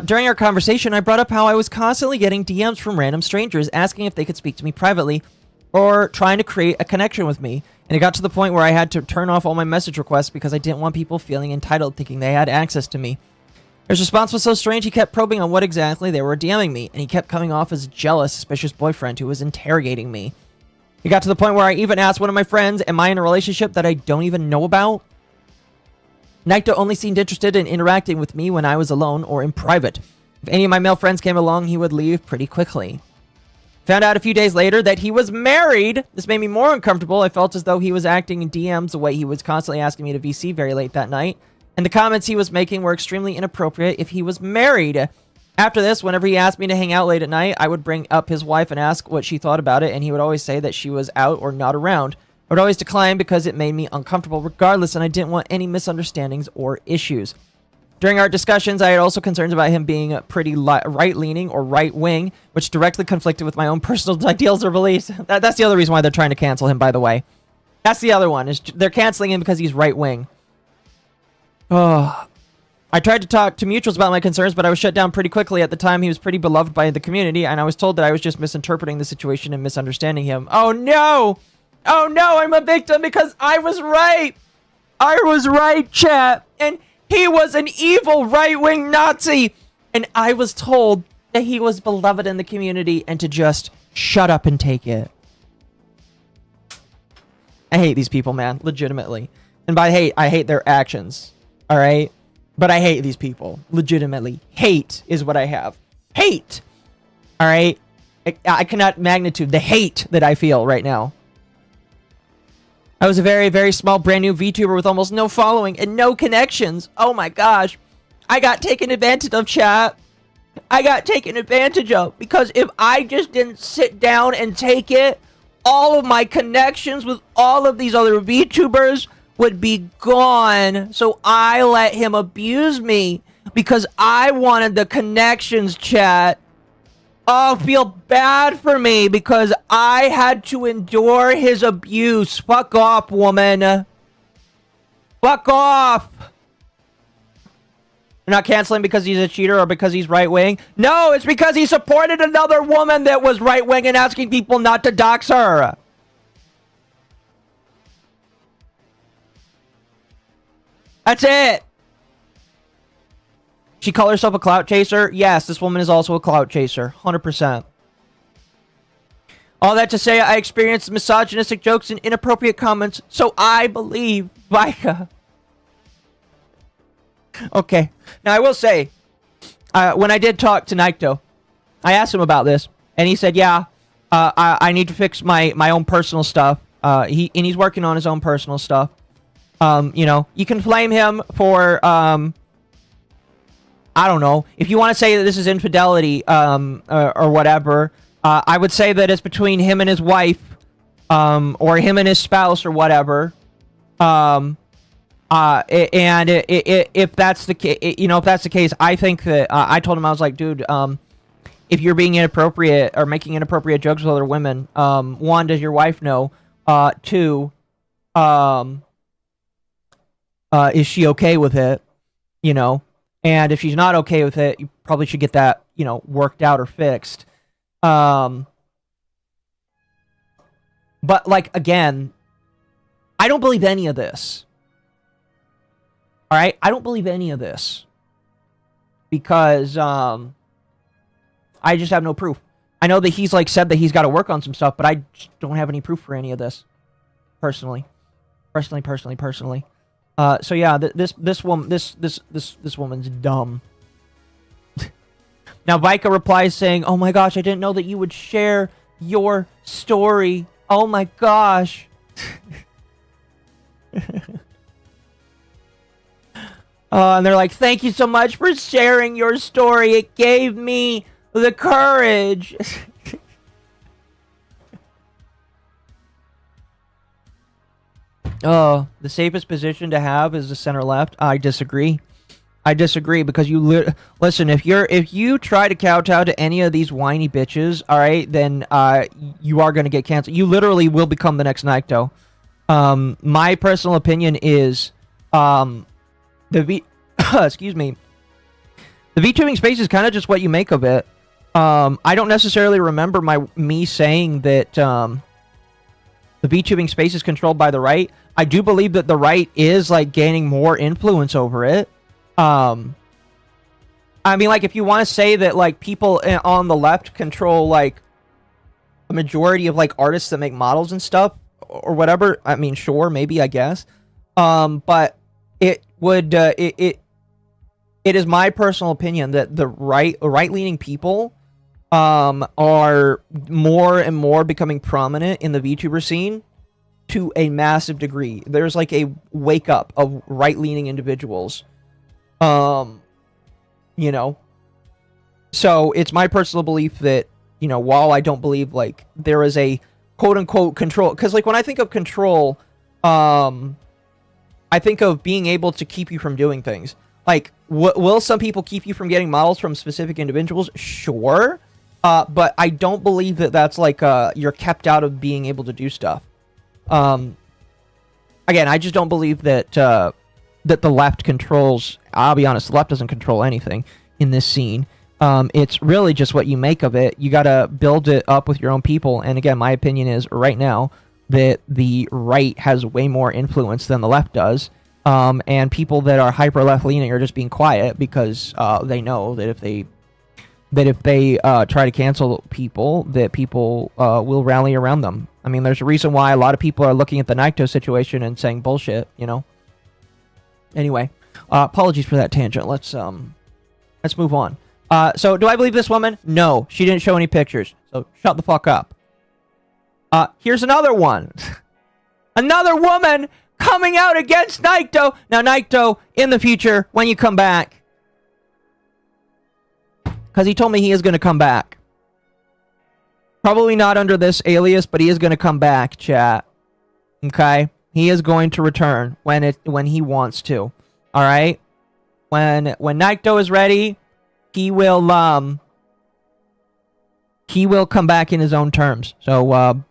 During our conversation, I brought up how I was constantly getting DMs from random strangers asking if they could speak to me privately or trying to create a connection with me. And it got to the point where I had to turn off all my message requests because I didn't want people feeling entitled, thinking they had access to me. His response was so strange, he kept probing on what exactly they were DMing me, and he kept coming off as a jealous, suspicious boyfriend who was interrogating me. It got to the point where I even asked one of my friends, am I in a relationship that I don't even know about? Nycto only seemed interested in interacting with me when I was alone or in private. If any of my male friends came along, he would leave pretty quickly. Found out a few days later that he was married. This made me more uncomfortable. I felt as though he was acting in DMs the way he was constantly asking me to VC very late that night. And the comments he was making were extremely inappropriate if he was married. After this, whenever he asked me to hang out late at night, I would bring up his wife and ask what she thought about it, and he would always say that she was out or not around. I would always decline because it made me uncomfortable regardless, and I didn't want any misunderstandings or issues. During our discussions, I had also concerns about him being pretty right-leaning or right-wing, which directly conflicted with my own personal ideals or beliefs. That's the other reason why they're trying to cancel him, by the way. That's the other one, is they're canceling him because he's right-wing. Oh, I tried to talk to mutuals about my concerns, but I was shut down pretty quickly. At the time, he was pretty beloved by the community, and I was told that I was just misinterpreting the situation and misunderstanding him. Oh no! Oh no, I'm a victim because I was right! I was right, chat! And he was an evil right-wing Nazi! And I was told that he was beloved in the community and to just shut up and take it. I hate these people, man. Legitimately. And by hate, I hate their actions. Alright? But I hate these people. Legitimately. Hate is what I have. Hate! Alright? I cannot magnitude the hate that I feel right now. I was a very, very small, brand new VTuber with almost no following and no connections. Oh my gosh. I got taken advantage of, chat. I got taken advantage of. Because if I just didn't sit down and take it, all of my connections with all of these other VTubers would be gone. So I let him abuse me because I wanted the connections, chat. Oh, feel bad for me because I had to endure his abuse. Fuck off, woman. Fuck off. You're not canceling because he's a cheater or because he's right-wing? No, it's because he supported another woman that was right-wing and asking people not to dox her. That's it. She called herself a clout chaser? Yes, this woman is also a clout chaser. 100%. All that to say, I experienced misogynistic jokes and inappropriate comments, so I believe Vika. Okay. Now, I will say, when I did talk to Nycto, I asked him about this, and he said, yeah, I need to fix my own personal stuff. He's working on his own personal stuff. You know, you can blame him for, I don't know. If you want to say that this is infidelity, or whatever, I would say that it's between him and his wife, or him and his spouse, or whatever. And if that's the case, you know, if that's the case, I think that I told him, I was like, dude, if you're being inappropriate or making inappropriate jokes with other women, one, does your wife know? Two, is she okay with it? You know. And if she's not okay with it, you probably should get that, you know, worked out or fixed. But, like, again, I don't believe any of this. Alright? I don't believe any of this. Because, I just have no proof. I know that he's, like, said that he's got to work on some stuff, but I just don't have any proof for any of this. Personally. Personally. So yeah, this woman's dumb. Now Vika replies saying, "Oh my gosh, I didn't know that you would share your story. Oh my gosh." And they're like, "Thank you so much for sharing your story. It gave me the courage." Oh, the safest position to have is the center left. I disagree. I disagree because listen. If you try to kowtow to any of these whiny bitches, all right, then you are going to get canceled. You literally will become the next Nycto. My personal opinion is excuse me. The VTubing space is kind of just what you make of it. I don't necessarily remember me saying that the VTubing space is controlled by the right. I do believe that the right is like gaining more influence over it. I mean, like, if you want to say that like people on the left control like a majority of like artists that make models and stuff or whatever, I mean, sure, maybe, I guess. But it would it is my personal opinion that the right-leaning people are more and more becoming prominent in the VTuber scene to a massive degree. There's like a wake up of right-leaning individuals. You know, so it's my personal belief that, you know, while I don't believe like there is a quote unquote control, because like when I think of control, I think of being able to keep you from doing things. Like, will some people keep you from getting models from specific individuals? Sure. But I don't believe that that's like, you're kept out of being able to do stuff. Again, I just don't believe that, that the left controls. I'll be honest, the left doesn't control anything in this scene. It's really just what you make of it. You gotta build it up with your own people. And again, my opinion is right now that the right has way more influence than the left does. And people that are hyper left-leaning are just being quiet because they know that if they try to cancel people, that people will rally around them. I mean, there's a reason why a lot of people are looking at the Nycto situation and saying bullshit, you know? Anyway, apologies for that tangent. Let's move on. So, do I believe this woman? No, she didn't show any pictures. So, shut the fuck up. Here's another one. Another woman coming out against Nycto. Now, Nycto, in the future, when you come back, because he told me he is going to come back. Probably not under this alias, but he is going to come back, chat. Okay? He is going to return when he wants to. All right? When Nycto is ready, he will come back in his own terms. So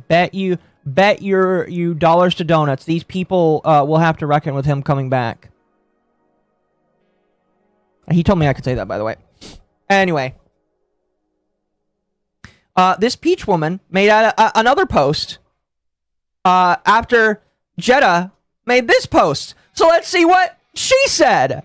bet your dollars to donuts. These people will have to reckon with him coming back. He told me I could say that, by the way. Anyway, this Peach woman made another post after Jeddah made this post. So let's see what she said.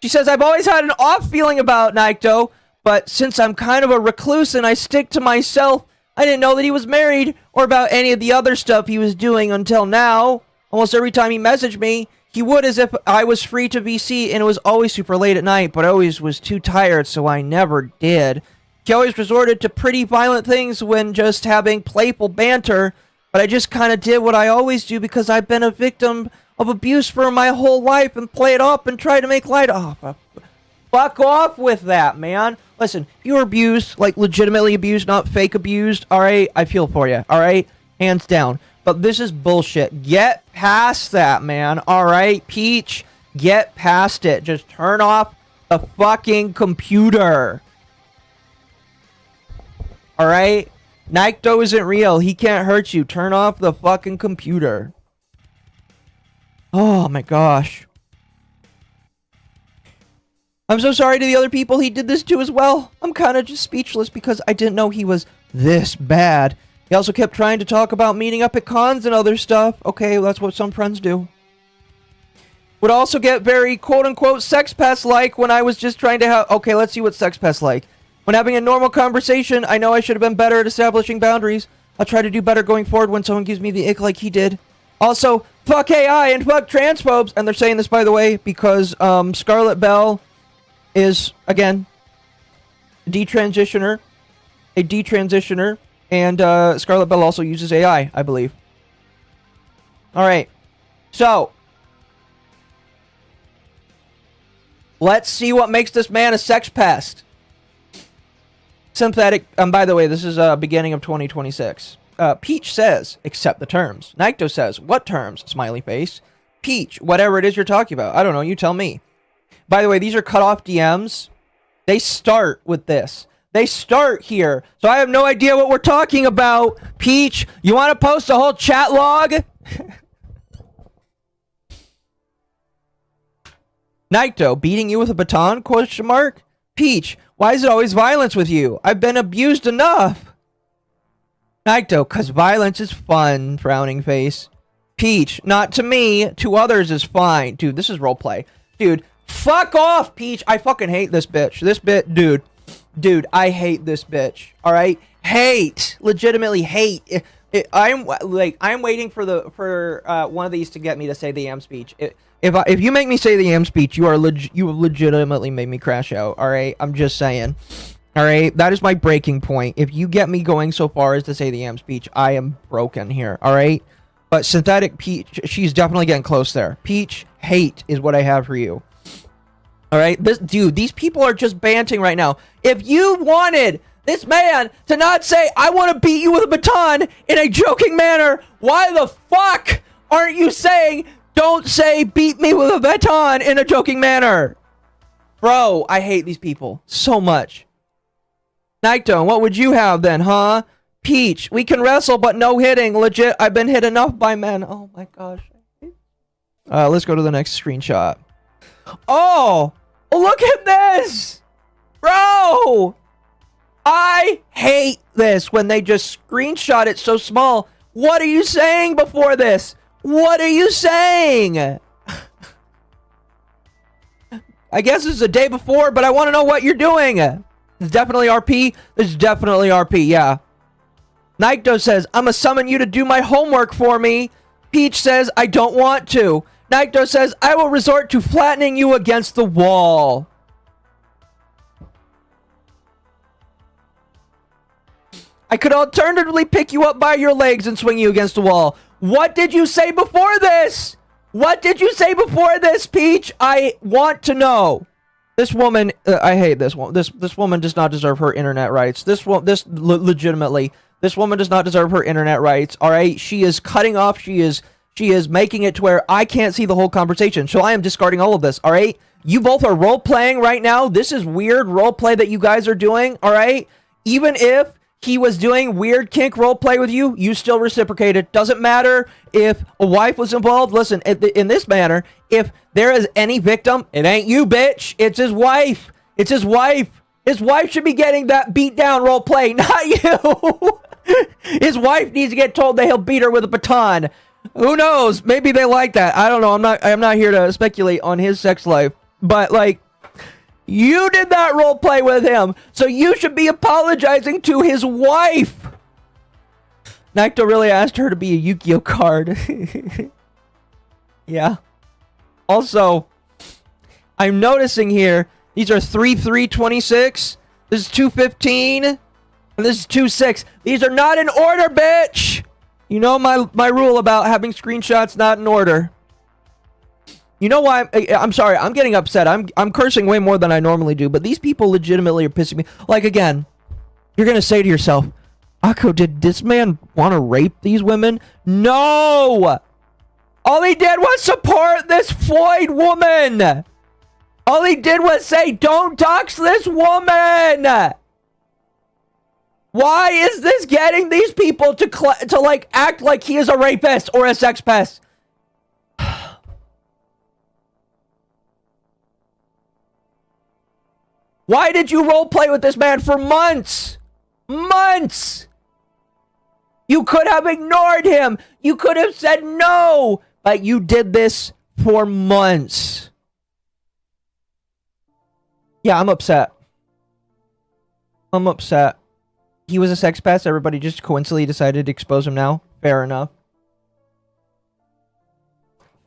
She says, I've always had an off feeling about Nycto, but since I'm kind of a recluse and I stick to myself, I didn't know that he was married or about any of the other stuff he was doing until now. Almost every time he messaged me, he would as if I was free to VC, and it was always super late at night, but I always was too tired, so I never did. He always resorted to pretty violent things when just having playful banter, but I just kind of did what I always do because I've been a victim of abuse for my whole life and play it up and try to make light of. Fuck off with that, man. Listen, if you were abused, like legitimately abused, not fake abused, alright, I feel for you, alright? Hands down. But this is bullshit. Get past that, man, alright? Peach, get past it. Just turn off the fucking computer. Alright? Nycto isn't real. He can't hurt you. Turn off the fucking computer. Oh my gosh. I'm so sorry to the other people he did this to as well. I'm kind of just speechless because I didn't know he was this bad. He also kept trying to talk about meeting up at cons and other stuff. Okay, that's what some friends do. Would also get very quote-unquote sex pest-like when I was just trying to have... Okay, let's see what sex pest-like. When having a normal conversation, I know I should have been better at establishing boundaries. I'll try to do better going forward when someone gives me the ick like he did. Also, fuck AI and fuck transphobes. And they're saying this, by the way, because Scarlet Belle is, again, a detransitioner, and Scarlet Belle also uses AI, I believe. Alright, so, let's see what makes this man a sex pest. Synthetic, by the way, this is beginning of 2026. Peach says, accept the terms. Nycto says, what terms? Smiley face. Peach, whatever it is you're talking about. I don't know, you tell me. By the way, these are cut off DMs. They start with this. They start here. So I have no idea what we're talking about. Peach, you want to post a whole chat log? Nycto, beating you with a baton? Question mark. Peach, why is it always violence with you? I've been abused enough. Nycto, cause violence is fun. Frowning face. Peach, not to me. To others is fine. Dude, this is roleplay. Dude, fuck off, Peach. I fucking hate this bitch. Dude, I hate this bitch. All right, hate, legitimately hate. I'm waiting for one of these to get me to say the am speech. If you make me say the am speech, you have legitimately made me crash out. All right, I'm just saying. All right, that is my breaking point. If you get me going so far as to say the am speech, I am broken here. All right, but synthetic Peach, she's definitely getting close there. Peach, hate is what I have for you. All right, these people are just banting right now. If you wanted this man to not say, I want to beat you with a baton in a joking manner, why the fuck aren't you saying, don't say beat me with a baton in a joking manner? Bro, I hate these people so much. Nycto, what would you have then, huh? Peach, we can wrestle, but no hitting. Legit, I've been hit enough by men. Oh my gosh. Let's go to the next screenshot. Oh, look at this. Bro, I hate this when they just screenshot it so small. What are you saying before this? What are you saying? I guess it's the day before, but I want to know what you're doing. It's definitely RP. This is definitely RP, yeah. Nycto says, I'm gonna summon you to do my homework for me. Peach says, I don't want to. Nycto says, I will resort to flattening you against the wall. I could alternatively pick you up by your legs and swing you against the wall. What did you say before this? What did you say before this, Peach? I want to know. This woman, I hate this one. This woman does not deserve her internet rights. Legitimately, this woman does not deserve her internet rights. All right, she is cutting off. She is making it to where I can't see the whole conversation. So I am discarding all of this. All right, you both are role playing right now. This is weird role play that you guys are doing. All right, even if he was doing weird kink role play with you, you still reciprocated. Doesn't matter if a wife was involved. Listen, in this manner, if there is any victim, it ain't you, bitch. It's his wife. It's his wife. His wife should be getting that beat down role play, not you. His wife needs to get told that he'll beat her with a baton. Who knows? Maybe they like that. I don't know. I'm not here to speculate on his sex life, but like, you did that role play with him, so you should be apologizing to his wife. Nycto really asked her to be a Yu-Gi-Oh card. Yeah. Also, I'm noticing here, these are 3-3-26. This is 2-15. And this is 2-6. These are not in order, bitch. You know my rule about having screenshots not in order. You know why? I'm sorry. I'm getting upset. I'm cursing way more than I normally do. But these people legitimately are pissing me. Like, again, you're going to say to yourself, Occo, did this man want to rape these women? No! All he did was support this Floyd woman! All he did was say, don't dox this woman! Why is this getting these people to like, act like he is a rapist or a sex pest? Why did you role play with this man for months? Months! You could have ignored him. You could have said no. But you did this for months. Yeah, I'm upset. I'm upset. He was a sex pest. Everybody just coincidentally decided to expose him now. Fair enough.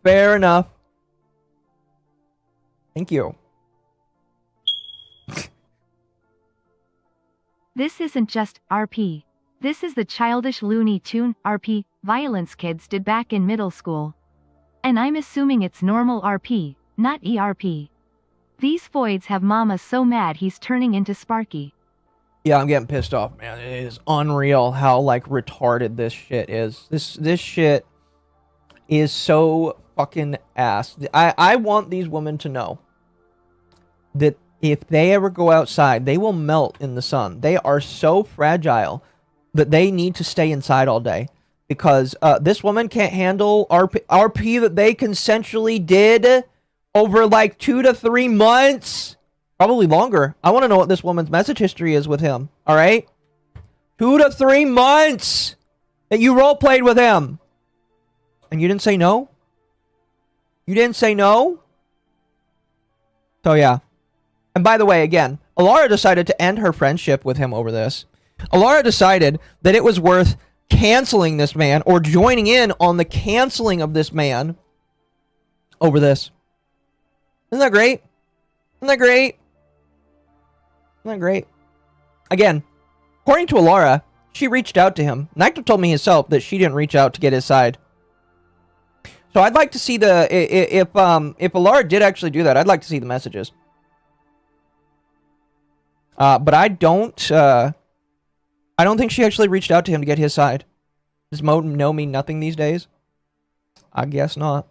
Fair enough. Thank you. This isn't just RP. This is the childish Looney Tune RP violence kids did back in middle school. And I'm assuming it's normal RP, not ERP. These foids have Mama so mad he's turning into Sparky. Yeah, I'm getting pissed off, man. It is unreal how, like, retarded this shit is. This shit is so fucking ass. I want these women to know. that if they ever go outside, they will melt in the sun. They are so fragile that they need to stay inside all day. Because this woman can't handle RP that they consensually did over like 2 to 3 months. Probably longer. I want to know what this woman's message history is with him. All right? 2 to 3 months that you role-played with him. And you didn't say no? You didn't say no? So yeah. And by the way, again, Elara decided to end her friendship with him over this. Elara decided that it was worth canceling this man or joining in on the canceling of this man over this. Isn't that great? Isn't that great? Isn't that great? Again, according to Elara, she reached out to him. Nycto told me himself that she didn't reach out to get his side. So I'd like to see the if Elara did actually do that, I'd like to see the messages. But I don't think she actually reached out to him to get his side. Does no mean nothing these days? I guess not.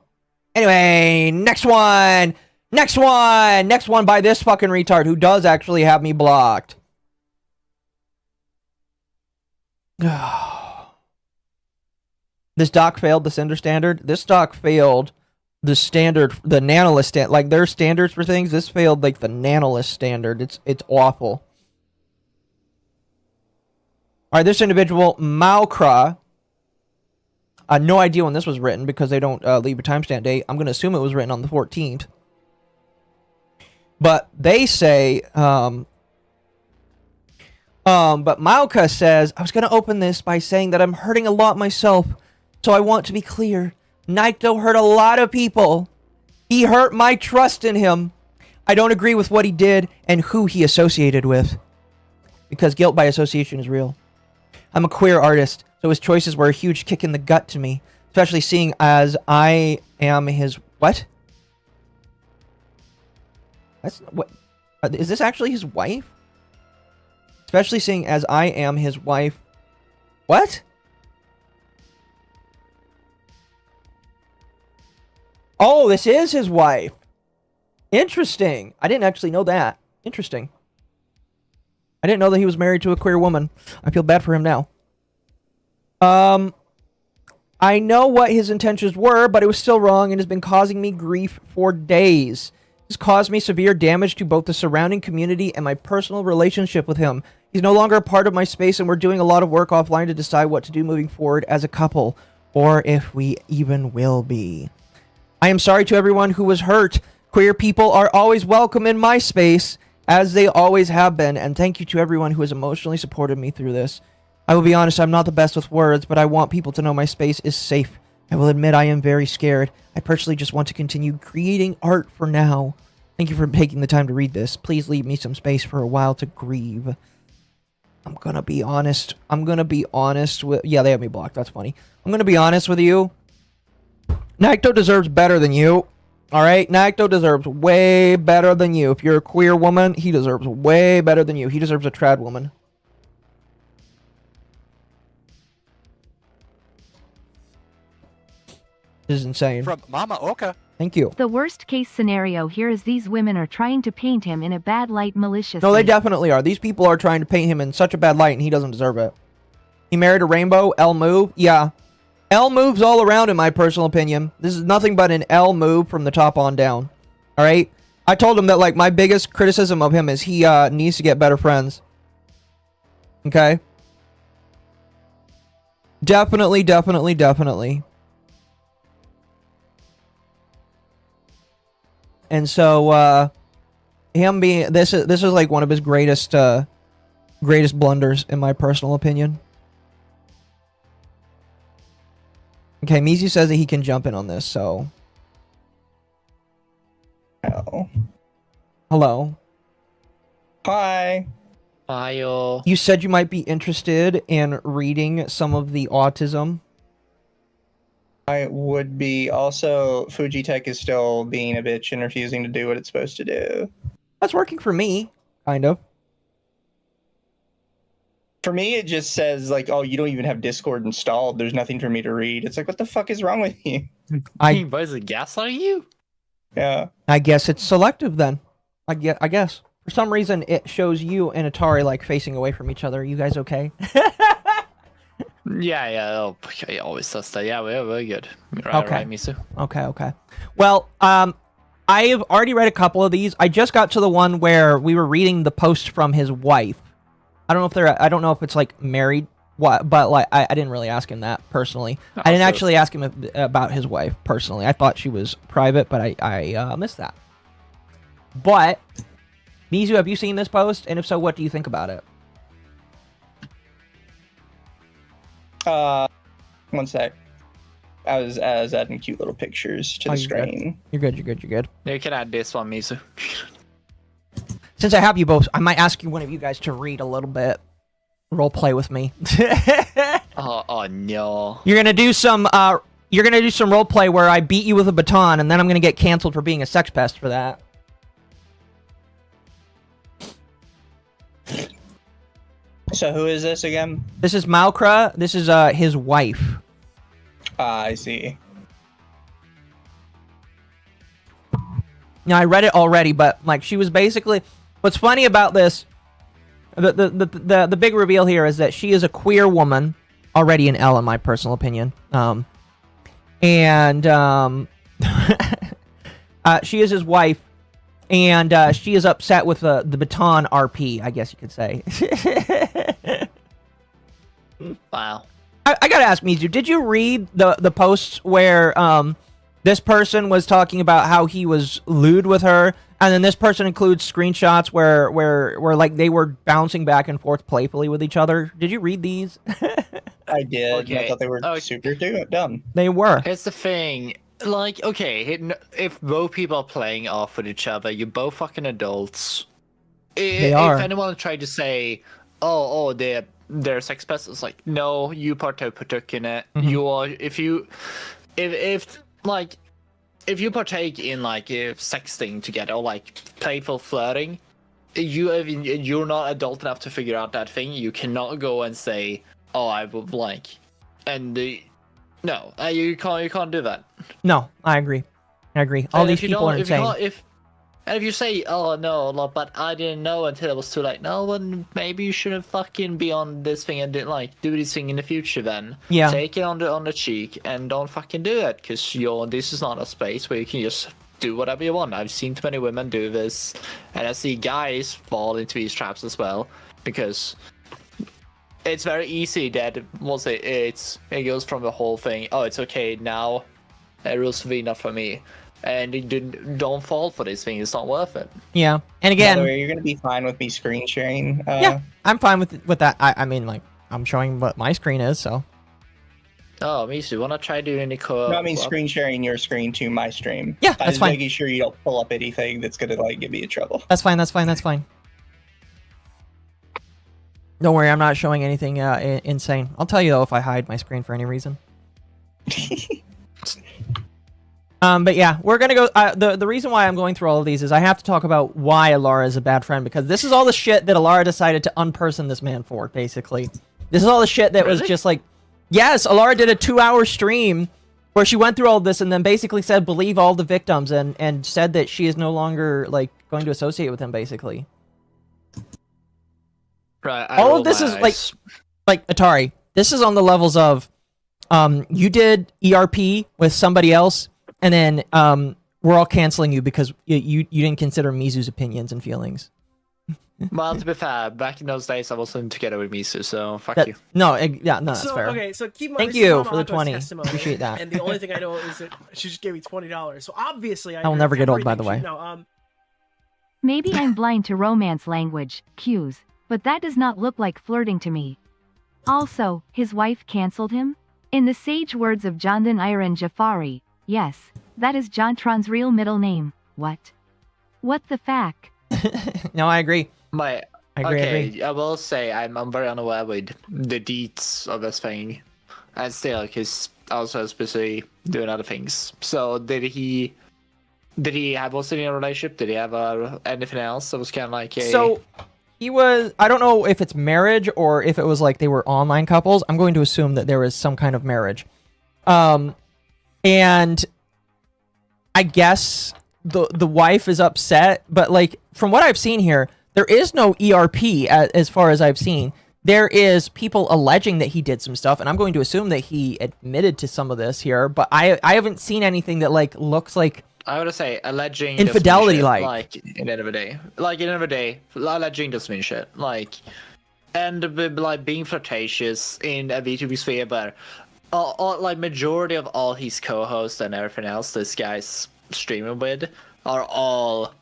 Anyway, next one. Next one. Next one by this fucking retard who does actually have me blocked. This doc failed the Cinder standard. This doc failed the standard, the Nanolist standard. Like, their standards for things, this failed, like, the Nanolist standard. It's awful. Alright, this individual, Malcra. No idea when this was written because they don't leave a timestamp date. I'm going to assume it was written on the 14th. But they say, but Malka says, I was going to open this by saying that I'm hurting a lot myself. So I want to be clear. Nycto hurt a lot of people. He hurt my trust in him. I don't agree with what he did and who he associated with. Because guilt by association is real. I'm a queer artist, so his choices were a huge kick in the gut to me. Especially seeing as I am his... What? That's... What? Is this actually his wife? Especially seeing as I am his wife... What? Oh, this is his wife. Interesting. I didn't actually know that. Interesting. I didn't know that he was married to a queer woman. I feel bad for him now. I know what his intentions were, but it was still wrong and has been causing me grief for days. This caused me severe damage to both the surrounding community and my personal relationship with him. He's no longer a part of my space, and we're doing a lot of work offline to decide what to do moving forward as a couple, or if we even will be. I am sorry to everyone who was hurt. Queer people are always welcome in my space, as they always have been, and thank you to everyone who has emotionally supported me through this. I will be honest, I'm not the best with words, but I want people to know my space is safe. I will admit I am very scared. I personally just want to continue creating art for now. Thank you for taking the time to read this. Please leave me some space for a while to grieve. I'm gonna be honest. With... Yeah, they have me blocked. That's funny. I'm gonna be honest with you. Nycto deserves better than you. Alright? Nycto deserves way better than you. If you're a queer woman, he deserves way better than you. He deserves a trad woman. This is insane. From MommaOcco. Thank you. The worst case scenario here is these women are trying to paint him in a bad light maliciously. No, they definitely are. These people are trying to paint him in such a bad light, and he doesn't deserve it. He married a rainbow. L move. Yeah. L moves all around, in my personal opinion. This is nothing but an L move from the top on down. Alright? I told him that, like, my biggest criticism of him is he needs to get better friends. Okay? Definitely, definitely, definitely. And so, him being... This is like one of his greatest blunders, in my personal opinion. Okay, Mizu says that he can jump in on this, so... Oh. Hello. Hi. Hi, y'all. You said you might be interested in reading some of the autism. I would be. Also, Fujitech is still being a bitch and refusing to do what it's supposed to do. That's working for me, kind of. For me, it just says, like, oh, you don't even have Discord installed. There's nothing for me to read. It's like, what the fuck is wrong with you? He basically gaslighting you? Yeah. I guess it's selective then. I guess. For some reason, it shows you and Atari, like, facing away from each other. Are you guys okay? Yeah. Oh, it always does that. Yeah, we're good. Right, Okay. right, Misu. Okay. Well, I have already read a couple of these. I just got to the one where we were reading the post from his wife. I don't know if it's, like, married, but, like, I didn't really ask him that, personally. I didn't actually ask him about his wife, personally. I thought she was private, but I missed that. But, Mizu, have you seen this post? And if so, what do you think about it? One sec. I was adding cute little pictures to the screen. You're good. You can add this one, Misu. Since I have you both, I might ask you one of you guys to read a little bit. Role play with me. Oh no. You're gonna do some role play where I beat you with a baton, and then I'm gonna get canceled for being a sex pest for that. So who is this again? This is Malkra. This is his wife. I see. Now I read it already, but like she was basically. What's funny about this? The big reveal here is that she is a queer woman, already an L in my personal opinion. She is his wife, and she is upset with the baton RP, I guess you could say. Wow. I gotta ask Mizu, did you read the posts where this person was talking about how he was lewd with her, and then this person includes screenshots where like they were bouncing back and forth playfully with each other? Did you read these? I did. Okay. I thought they were super dumb. They were. Here's the thing. Like, okay, if both people are playing off with each other, you're both fucking adults. They are. If anyone tried to say, oh, they're sex pests, it's like, no, you partook in it. Mm-hmm. You are, if you partake in like sexting together or like playful flirting, you're not adult enough to figure out that thing. You cannot go and say, oh, I would like, and no, you can't do that. No, I agree. All these people are insane. If you say, oh no, but I didn't know until it was too late. No, then maybe you shouldn't fucking be on this thing and do this thing in the future then. Yeah. Take it on the cheek and don't fucking do it, because this is not a space where you can just do whatever you want. I've seen too many women do this, and I see guys fall into these traps as well, because it's very easy that it goes from the whole thing, oh, it's okay now, rules V not for me. And don't fall for this thing. It's not worth it. Yeah, and again, by the way, you're gonna be fine with me screen sharing. Yeah, I'm fine with that. I mean, like, I'm showing what my screen is, so. Oh, Misu, wanna try doing the co-op? No, I mean screen sharing your screen to my stream. Yeah, that's fine. Making sure you don't pull up anything that's gonna like get me in trouble. That's fine. Don't worry, I'm not showing anything insane. I'll tell you though if I hide my screen for any reason. But yeah, we're gonna go. The reason why I'm going through all of these is I have to talk about why Elara is a bad friend, because this is all the shit that Elara decided to unperson this man for. Basically, this is all the shit that was just like, yes, Elara did a 2-hour stream where she went through all this and then basically said believe all the victims and said that she is no longer like going to associate with him. Basically, right. All of this is like Atari. This is on the levels of, you did ERP with somebody else. And then we're all canceling you because you didn't consider Mizu's opinions and feelings. Well, to be fair, back in those days I wasn't together with Misu, so fuck you. No, that's fair. Okay, so keep in mind, Thank this is you for the MommaOcco's 20. testimony, Appreciate that. And the only thing I know is that she just gave me $20. So obviously, I will agree never with get old, by the everything way. No, Maybe I'm blind to romance language, cues, but that does not look like flirting to me. Also, his wife cancelled him? In the sage words of Jandan Iran Jafari, yes, that is Jontron's real middle name. What? What the fuck? No, I agree. I agree. I will say I'm very unaware with the deeds of this thing, and still, because I was busy doing other things. So was he in a relationship? Did he have anything else that was kind of like a... So he was, I don't know if it's marriage or if it was like they were online couples. I'm going to assume that there was some kind of marriage. And I guess the wife is upset, but like from what I've seen here, there is no ERP as far as I've seen. There is people alleging that he did some stuff, and I'm going to assume that he admitted to some of this here, but I haven't seen anything that like looks like I would say alleging infidelity doesn't mean shit. like in the end of the day. Like in the end of the day, alleging doesn't mean shit. Like and like being flirtatious in a VTuber sphere, but like majority of all his co-hosts and everything else this guy's streaming with are all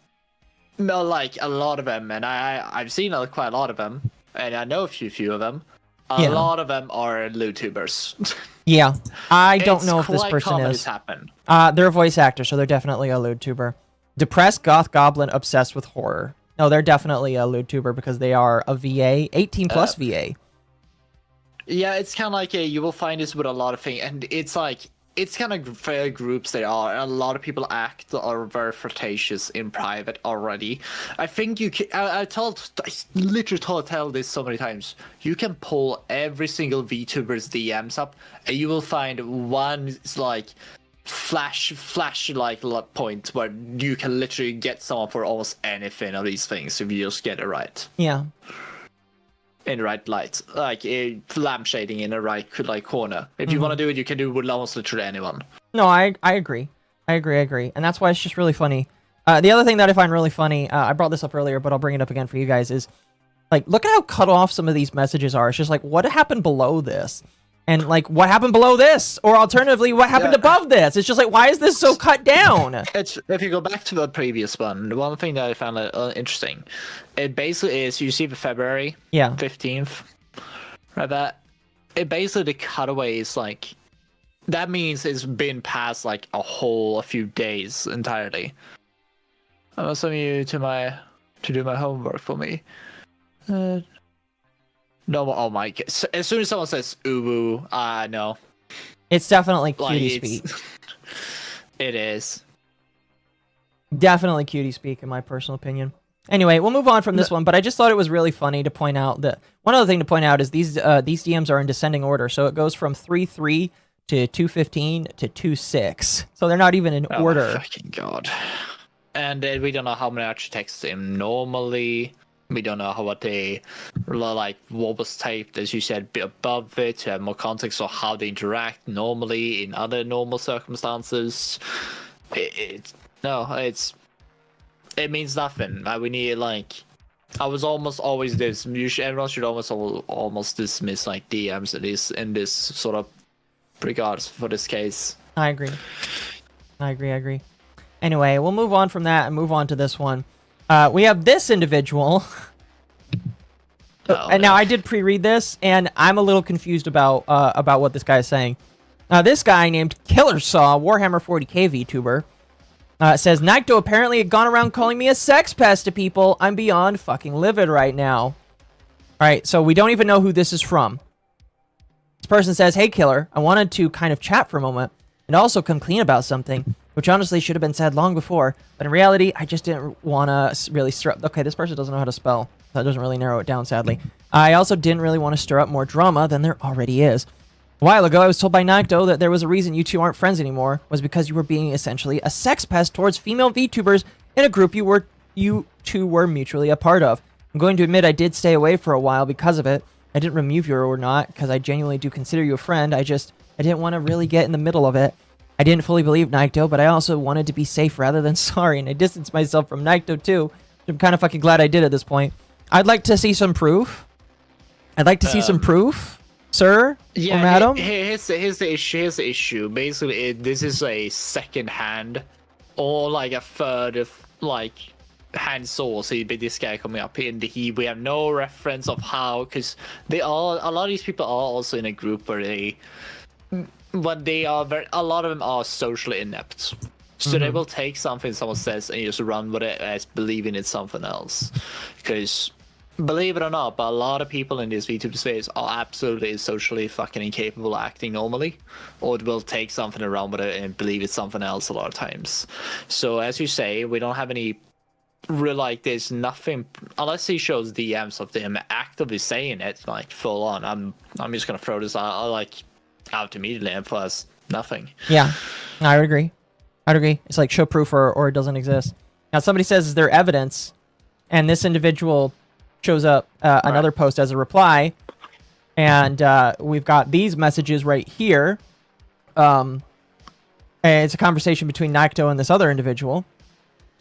like a lot of them, and I've seen quite a lot of them, and I know a few of them. A lot of them are LewTubers. Yeah, I don't know if this person is. Happen. They're a voice actor, so they're definitely a LewTuber. Depressed goth goblin obsessed with horror. No, they're definitely a LewTuber because they are a VA, 18 plus VA. Yeah, it's kind of like you will find this with a lot of things, and it's like it's kind of fair groups they are. And a lot of people are very flirtatious in private already. I think you can. I literally tell this so many times. You can pull every single VTuber's DMs up, and you will find one like flash like point where you can literally get someone for almost anything of these things if you just get it right. Yeah. In the right light, like lampshading in the right like corner. If you want to do it, you can do it with almost literally anyone. No, I agree. I agree. And that's why it's just really funny. The other thing that I find really funny, I brought this up earlier, but I'll bring it up again for you guys, is like, look at how cut off some of these messages are. It's just like, what happened below this? And like, what happened below this? Or alternatively, what happened above this? It's just like, why is this so cut down? It's if you go back to the previous one, the one thing that I found interesting, it basically is you see the February 15th, right? That it basically the cutaway is like that means it's been past like a few days entirely. I'm gonna send you to do my homework for me. No, oh my god. As soon as someone says uwu, no. It's definitely cutie speak. It is. Definitely cutie speak, in my personal opinion. Anyway, we'll move on from this one, but I just thought it was really funny to point out that one other thing to point out is these DMs are in descending order, so it goes from 3-3 to 2-15 to 2-6. So they're not even in order. Oh my fucking god. And we don't know how many actually text him normally. We don't know what was typed, as you said, above it to have more context of how they interact normally in other normal circumstances. It means nothing. We need I was almost always this. Everyone should almost dismiss like DMs in this sort of regards for this case. I agree. Anyway, we'll move on from that and move on to this one. We have this individual. And now I did pre-read this, and I'm a little confused about what this guy is saying. This guy named Killer Saw, Warhammer 40k VTuber, says, Nycto apparently had gone around calling me a sex pest to people. I'm beyond fucking livid right now. Alright, so we don't even know who this is from. This person says, hey Killer, I wanted to kind of chat for a moment, and also come clean about something, which honestly should have been said long before, but in reality, I just didn't want to really stir up... Okay, this person doesn't know how to spell. That doesn't really narrow it down, sadly. I also didn't really want to stir up more drama than there already is. A while ago, I was told by Nycto that there was a reason you two aren't friends anymore, was because you were being essentially a sex pest towards female VTubers in a group you two were mutually a part of. I'm going to admit I did stay away for a while because of it. I didn't remove you or not, because I genuinely do consider you a friend. I didn't want to really get in the middle of it. I didn't fully believe Nycto, but I also wanted to be safe rather than sorry, and I distanced myself from Nycto too. I'm kind of fucking glad I did at this point. I'd like to see some proof. Sir or madam. Here's the issue. Basically, this is a second hand or like a third of hand source. This guy coming up here, and we have no reference of how, because a lot of these people are also in a group where a lot of them are socially inept. So they will take something someone says and just run with it as believing it's something else. Because, believe it or not, but a lot of people in this VTuber space are absolutely socially fucking incapable of acting normally. Or will take something and run with it and believe it's something else a lot of times. So as you say, we don't have any there's nothing, unless he shows DMs of him actively saying it, full on. I'm just gonna throw this out immediately and plus nothing. Yeah, I would agree. I'd agree. It's like show proof or it doesn't exist. Now somebody says, is there evidence? And this individual shows up another post as a reply. And we've got these messages right here. And it's a conversation between Nycto and this other individual.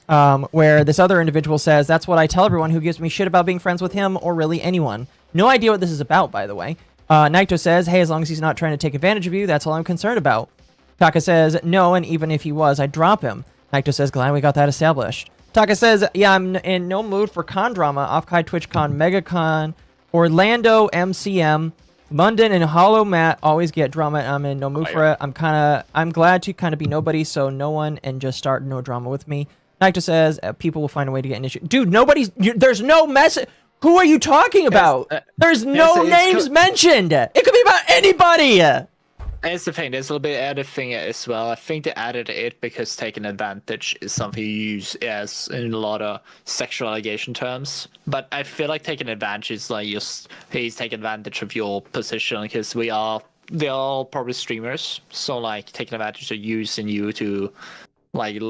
Where this other individual says, that's what I tell everyone who gives me shit about being friends with him or really anyone. No idea what this is about, by the way. Nycto says, hey, as long as he's not trying to take advantage of you, that's all I'm concerned about. Taka says, no, and even if he was, I'd drop him. Nycto says, glad we got that established. Taka says, yeah, I'm in no mood for con drama. Offkai, TwitchCon, MegaCon, Orlando, MCM, London, and Hollow Matt always get drama. I'm in no mood for it. I'm glad to kind of be nobody, so no one, and just start no drama with me. Nycto says, people will find a way to get initiated. Dude, there's no message. Who are you talking about? There's no names mentioned. It could be about anybody. That's the thing. There's a little bit added thing as well. I think they added it because taking advantage is something you use as in a lot of sexual allegation terms. But I feel like taking advantage is like just he's taking advantage of your position because they're all probably streamers. So like taking advantage of using you to like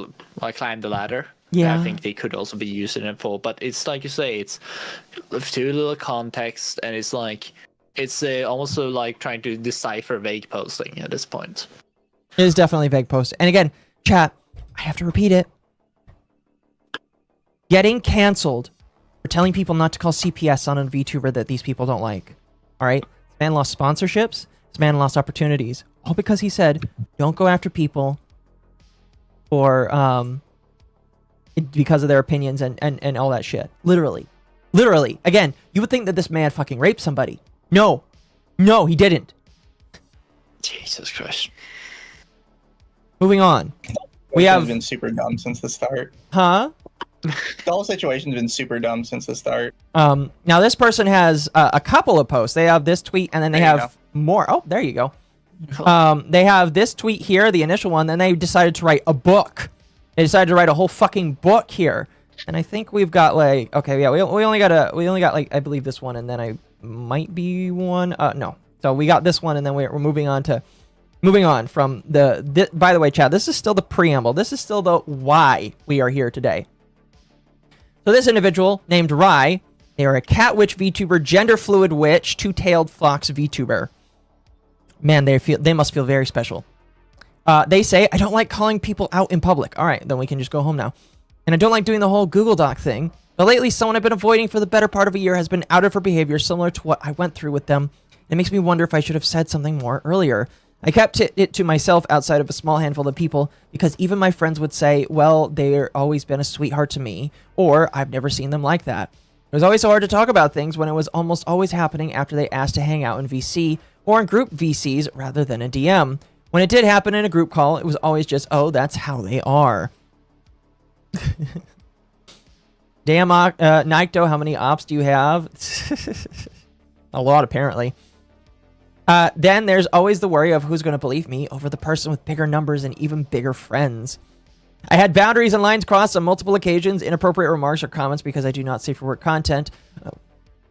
climb the ladder. Yeah, I think they could also be using it for. But it's like you say, it's too little context, and it's like. It's almost like trying to decipher vague posting at this point. It is definitely vague posting. And again, chat, I have to repeat it. Getting canceled for telling people not to call CPS on a VTuber that these people don't like. All right? This man lost sponsorships. This man lost opportunities. All because he said, don't go after people for because of their opinions and all that shit. Literally. Literally. Again, you would think that this man fucking raped somebody. No, he didn't. Jesus Christ. Moving on. We have been super dumb since the start. Huh? The whole situation's been super dumb since the start. Now this person has a couple of posts. They have this tweet and then they have more. Oh, there you go. They have this tweet here, the initial one. Then they decided to write a book. They decided to write a whole fucking book here. And I think we've got like, okay, yeah, we only got like, I believe this one, and then I might be one. No. So we got this one, and then we're moving on from by the way, chat, this is still the preamble. This is still the why we are here today. So this individual named Rye, they are a cat witch VTuber, gender fluid witch, two-tailed fox VTuber. Man, they must feel very special. They say, I don't like calling people out in public. All right, then we can just go home now. And I don't like doing the whole Google Doc thing. But lately, someone I've been avoiding for the better part of a year has been outed for behavior similar to what I went through with them. It makes me wonder if I should have said something more earlier. I kept it to myself outside of a small handful of people because even my friends would say, well, they've always been a sweetheart to me, or I've never seen them like that. It was always so hard to talk about things when it was almost always happening after they asked to hang out in VC or in group VCs rather than a DM. When it did happen in a group call, it was always just, oh, that's how they are. Damn, Nycto, how many ops do you have? A lot, apparently. Then there's always the worry of who's going to believe me over the person with bigger numbers and even bigger friends. I had boundaries and lines crossed on multiple occasions, inappropriate remarks or comments because I do not say for work content.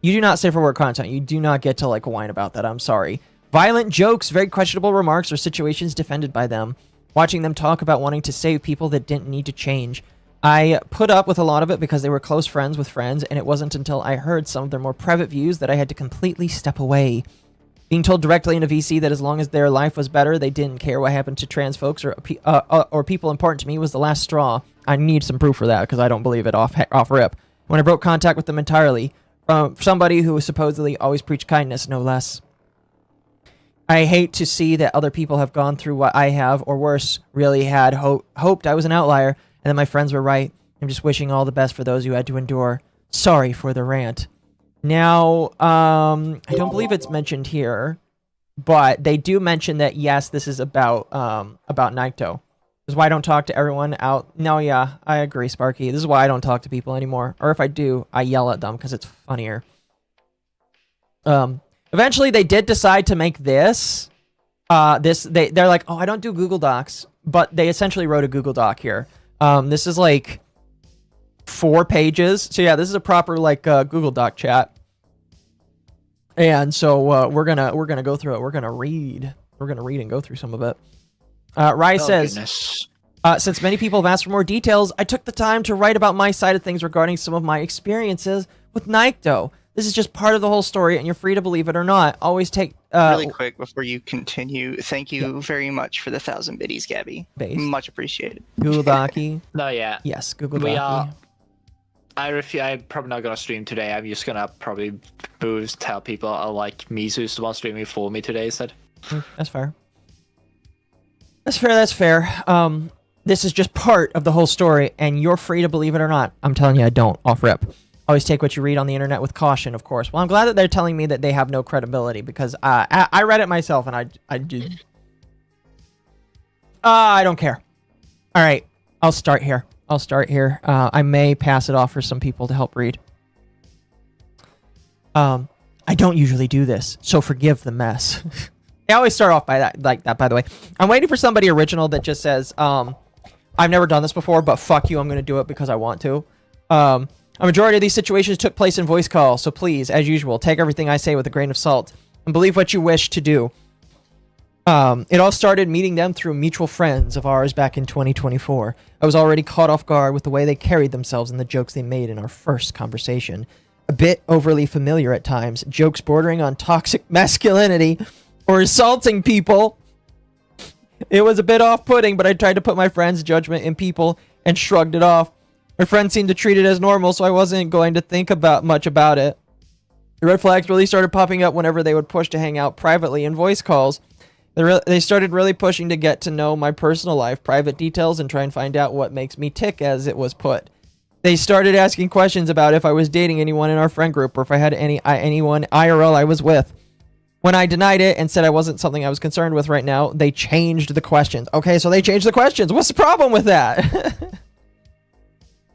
You do not say for work content. You do not get to, like, whine about that. I'm sorry. Violent jokes, very questionable remarks or situations defended by them. Watching them talk about wanting to save people that didn't need to change. I put up with a lot of it because they were close friends with friends, and it wasn't until I heard some of their more private views that I had to completely step away. Being told directly in a VC that as long as their life was better, they didn't care what happened to trans folks or people important to me was the last straw. I need some proof for that because I don't believe it off rip. When I broke contact with them entirely, from somebody who was supposedly always preached kindness, no less. I hate to see that other people have gone through what I have, or worse, really had hoped I was an outlier. And then my friends were right. I'm just wishing all the best for those who had to endure. Sorry for the rant. Now, I don't believe it's mentioned here, but they do mention that, yes, this is about Nycto. This is why I don't talk to everyone out. No, yeah, I agree, Sparky. This is why I don't talk to people anymore. Or if I do, I yell at them because it's funnier. Eventually, they did decide to make this. They're like, oh, I don't do Google Docs, but they essentially wrote a Google Doc here. This is like 4 pages. So yeah, this is a proper like Google Doc chat. And so we're gonna go through it. We're gonna read and go through some of it. Rye says, goodness. Since many people have asked for more details, I took the time to write about my side of things regarding some of my experiences with Nycto. This is just part of the whole story, and you're free to believe it or not. Always take... really quick, before you continue, thank you very much for the 1,000 biddies, Gabby. Base. Much appreciated. Google Docky. No, yeah. Yes, Google We Docky. I'm probably not gonna stream today. I'm just gonna probably tell people like Misu's the one streaming for me today instead. That's fair. That's fair. This is just part of the whole story, and you're free to believe it or not. I'm telling you, I don't. Off rip. Always take what you read on the internet with caution, of course. Well, I'm glad that they're telling me that they have no credibility, because I read it myself, and I did. I don't care. All right, I'll start here. I may pass it off for some people to help read. I don't usually do this, so forgive the mess. I always start off by that, like that, by the way. I'm waiting for somebody original that just says, I've never done this before, but fuck you, I'm going to do it because I want to. A majority of these situations took place in voice calls, so please, as usual, take everything I say with a grain of salt and believe what you wish to do. It all started meeting them through mutual friends of ours back in 2024. I was already caught off guard with the way they carried themselves and the jokes they made in our first conversation. A bit overly familiar at times, jokes bordering on toxic masculinity or assaulting people. It was a bit off-putting, but I tried to put my friend's judgment in people and shrugged it off. My friend seemed to treat it as normal, so I wasn't going to think much about it. The red flags really started popping up whenever they would push to hang out privately in voice calls. They started really pushing to get to know my personal life, private details, and try and find out what makes me tick, as it was put. They started asking questions about if I was dating anyone in our friend group or if I had anyone IRL I was with. When I denied it and said I wasn't something I was concerned with right now, they changed the questions. Okay, so they changed the questions. What's the problem with that?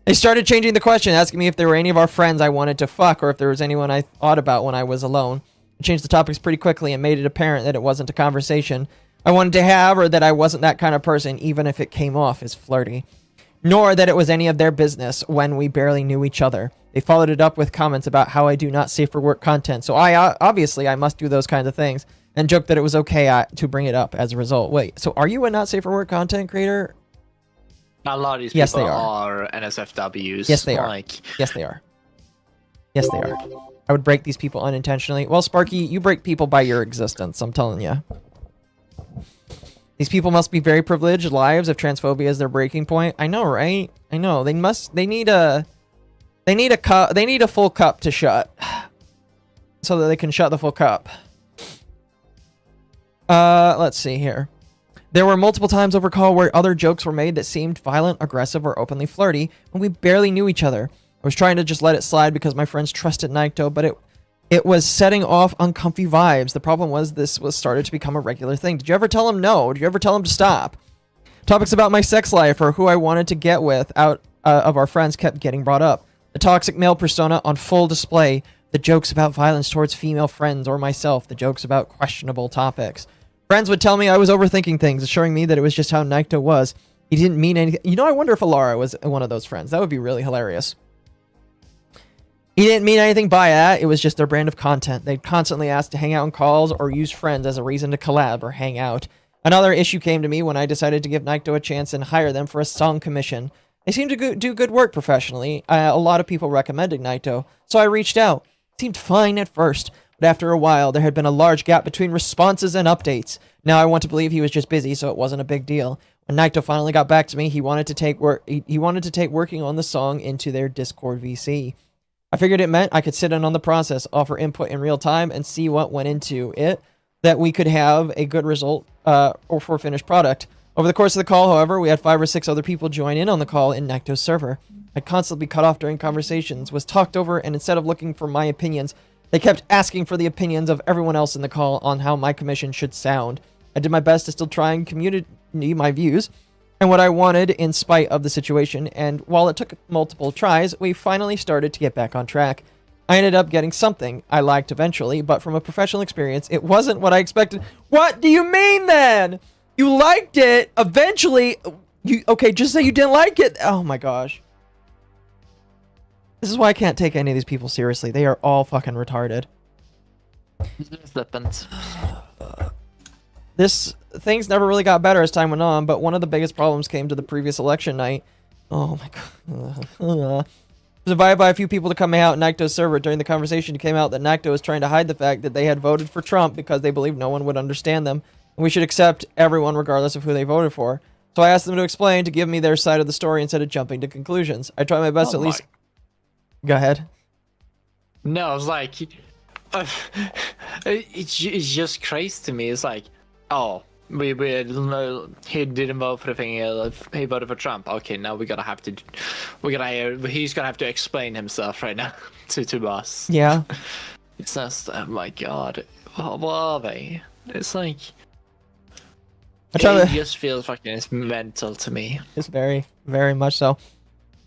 They started changing the question, asking me if there were any of our friends I wanted to fuck or if there was anyone I thought about when I was alone. I changed the topics pretty quickly and made it apparent that it wasn't a conversation I wanted to have, or that I wasn't that kind of person, even if it came off as flirty. Nor that it was any of their business when we barely knew each other. They followed it up with comments about how I do not safe for work content, so obviously I must do those kinds of things, and joked that it was okay to bring it up as a result. Wait, so are you a not safe for work content creator? A lot of these Yes, people they are NSFWs. Yes, they are. Like... Yes, they are. Yes, they are. I would break these people unintentionally. Well, Sparky, you break people by your existence, I'm telling you. These people must be very privileged lives if transphobia is their breaking point. I know, right? I know. They need a full cup to shut. So that they can shut the full cup. Let's see here. There were multiple times over call where other jokes were made that seemed violent, aggressive, or openly flirty when we barely knew each other. I was trying to just let it slide because my friends trusted Nycto, but it was setting off uncomfy vibes. The problem was this was started to become a regular thing. Did you ever tell him no? Did you ever tell him to stop? Topics about my sex life or who I wanted to get with out of our friends kept getting brought up. The toxic male persona on full display. The jokes about violence towards female friends or myself. The jokes about questionable topics. Friends would tell me I was overthinking things, assuring me that it was just how Nycto was. He didn't mean anything. You know, I wonder if Elara was one of those friends. That would be really hilarious. He didn't mean anything by that. It was just their brand of content. They'd constantly ask to hang out on calls or use friends as a reason to collab or hang out. Another issue came to me when I decided to give Nycto a chance and hire them for a song commission. They seemed to do good work professionally. A lot of people recommended Nycto, so I reached out. It seemed fine at first, but after a while, there had been a large gap between responses and updates. Now I want to believe he was just busy, so it wasn't a big deal. When Nycto finally got back to me, he wanted to take working on the song into their Discord VC. I figured it meant I could sit in on the process, offer input in real time, and see what went into it, that we could have a good result or for a finished product. Over the course of the call, however, we had 5 or 6 other people join in on the call in Nycto's server. I'd constantly be cut off during conversations, was talked over, and instead of looking for my opinions, they kept asking for the opinions of everyone else in the call on how my commission should sound. I did my best to still try and communicate my views and what I wanted in spite of the situation, and while it took multiple tries, we finally started to get back on track. I ended up getting something I liked eventually, but from a professional experience, it wasn't what I expected. What do you mean then? You liked it eventually. Okay, just say you didn't like it. Oh my gosh. This is why I can't take any of these people seriously. They are all fucking retarded. things never really got better as time went on, but one of the biggest problems came to the previous election night. Oh my god. Survived by a few people to come out Nycto's server. During the conversation, it came out that Nycto was trying to hide the fact that they had voted for Trump because they believed no one would understand them, and we should accept everyone regardless of who they voted for. So I asked them to explain, to give me their side of the story instead of jumping to conclusions. I tried my best to at least... Go ahead. No, I was like... it's just crazy to me. It's like, oh, he didn't vote for the thing. He voted for Trump. Okay, now he's gonna have to explain himself right now to us. Yeah. It's just, oh my god, what are they? It's like, it just feels fucking mental to me. It's very, very much so.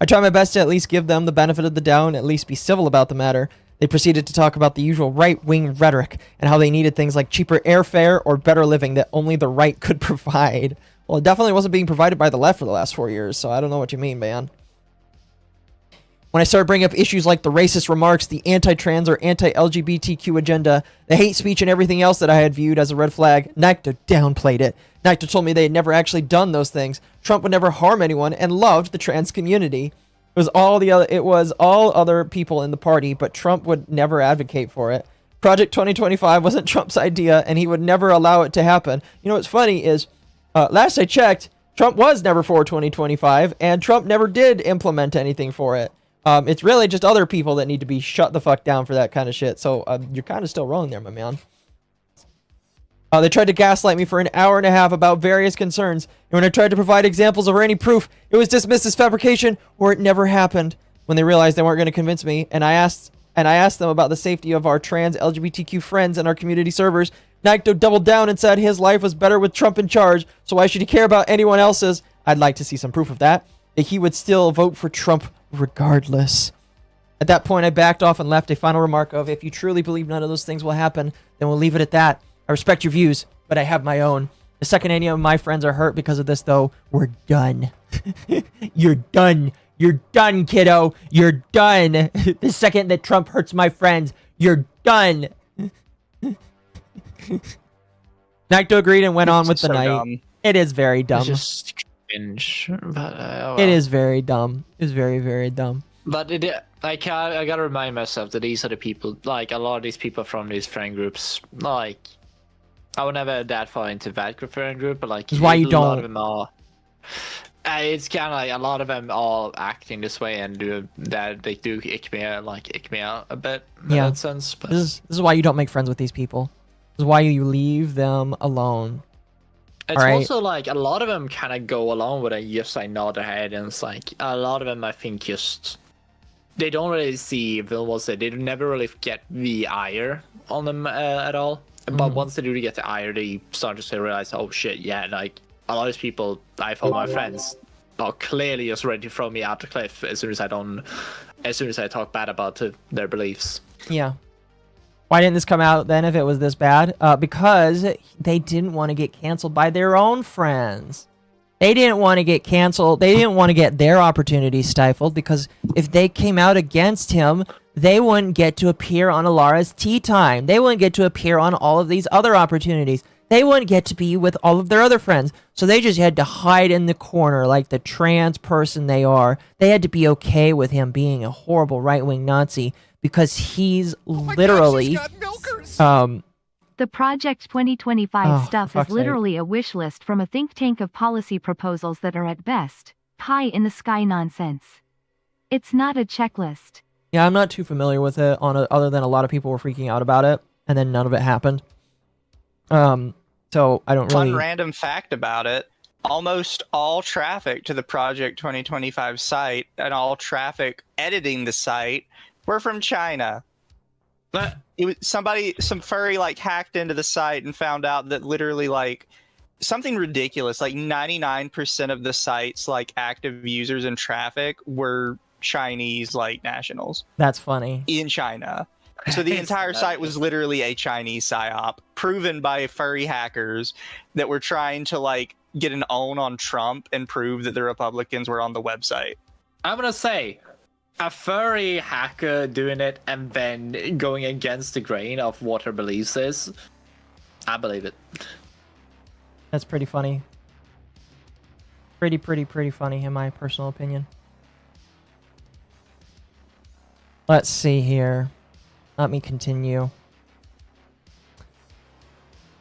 I try my best to at least give them the benefit of the doubt and at least be civil about the matter. They proceeded to talk about the usual right-wing rhetoric and how they needed things like cheaper airfare or better living that only the right could provide. Well, it definitely wasn't being provided by the left for the last 4 years, so I don't know what you mean, man. When I started bringing up issues like the racist remarks, the anti-trans or anti-LGBTQ agenda, the hate speech and everything else that I had viewed as a red flag, Nycto downplayed it. Nycto told me they had never actually done those things. Trump would never harm anyone and loved the trans community. It was all other people in the party, but Trump would never advocate for it. Project 2025 wasn't Trump's idea, and he would never allow it to happen. You know what's funny is, last I checked, Trump was never for 2025, and Trump never did implement anything for it. It's really just other people that need to be shut the fuck down for that kind of shit. So you're kind of still wrong there, my man. They tried to gaslight me for an hour and a half about various concerns, and when I tried to provide examples or any proof, it was dismissed as fabrication or it never happened. When they realized they weren't going to convince me, and I asked them about the safety of our trans LGBTQ friends and our community servers, Nycto doubled down and said his life was better with Trump in charge, so why should he care about anyone else's? I'd like to see some proof of that he would still vote for Trump regardless. At that point, I backed off and left a final remark of, if you truly believe none of those things will happen, then we'll leave it at that. I respect your views, but I have my own. The second any of my friends are hurt because of this, though, we're done. You're done. You're done, kiddo. You're done. The second that Trump hurts my friends, you're done. Nycto agreed and went on with the night. Dumb. It is very dumb. It's just cringe. But, well. It is very dumb. It's very, very dumb. But I gotta remind myself that these are the people, like, a lot of these people from these friend groups, like, I would never that far into that friend group, but like, why you a lot don't. of them are. It's kind of like a lot of them are acting this way and do that. They do ick me out a bit in that sense. But this is why you don't make friends with these people. This is why you leave them alone. it's also like a lot of them kind of go along with it, just like nod their head, and it's like a lot of them, I think, just they don't really see they never really get the ire on them at all. But once they do get the ire, they start to realize, oh shit, yeah, like a lot of these people I thought my friends are clearly just ready to throw me out the cliff as soon as I talk bad about their beliefs. Yeah. Why didn't this come out then if it was this bad? Because they didn't want to get canceled by their own friends. They didn't want to get canceled. They didn't want to get their opportunities stifled, because if they came out against him, they wouldn't get to appear on Elara's Tea Time. They wouldn't get to appear on all of these other opportunities. They wouldn't get to be with all of their other friends. So they just had to hide in the corner like the trans person they are. They had to be okay with him being a horrible right-wing Nazi, because he's literally... The Project 2025 for stuff is fuck's sake. literally a wish list from a think tank of policy proposals that are at best pie-in-the-sky nonsense. It's not a checklist. Yeah, I'm not too familiar with it, other than a lot of people were freaking out about it, and then none of it happened. So I don't really... Fun random fact about it. Almost all traffic to the Project 2025 site and all traffic editing the site were from China. But It was some furry like hacked into the site and found out that literally like something ridiculous, like 99% of the site's like active users and traffic were Chinese like nationals That's funny. in China. So the entire site was literally a Chinese psyop proven by furry hackers that were trying to like get an own on Trump and prove that the Republicans were on the website. I'm gonna say, a furry hacker doing it and then going against the grain of what her beliefs is, I believe it. That's pretty funny. Pretty funny in my personal opinion. Let's see here. Let me continue.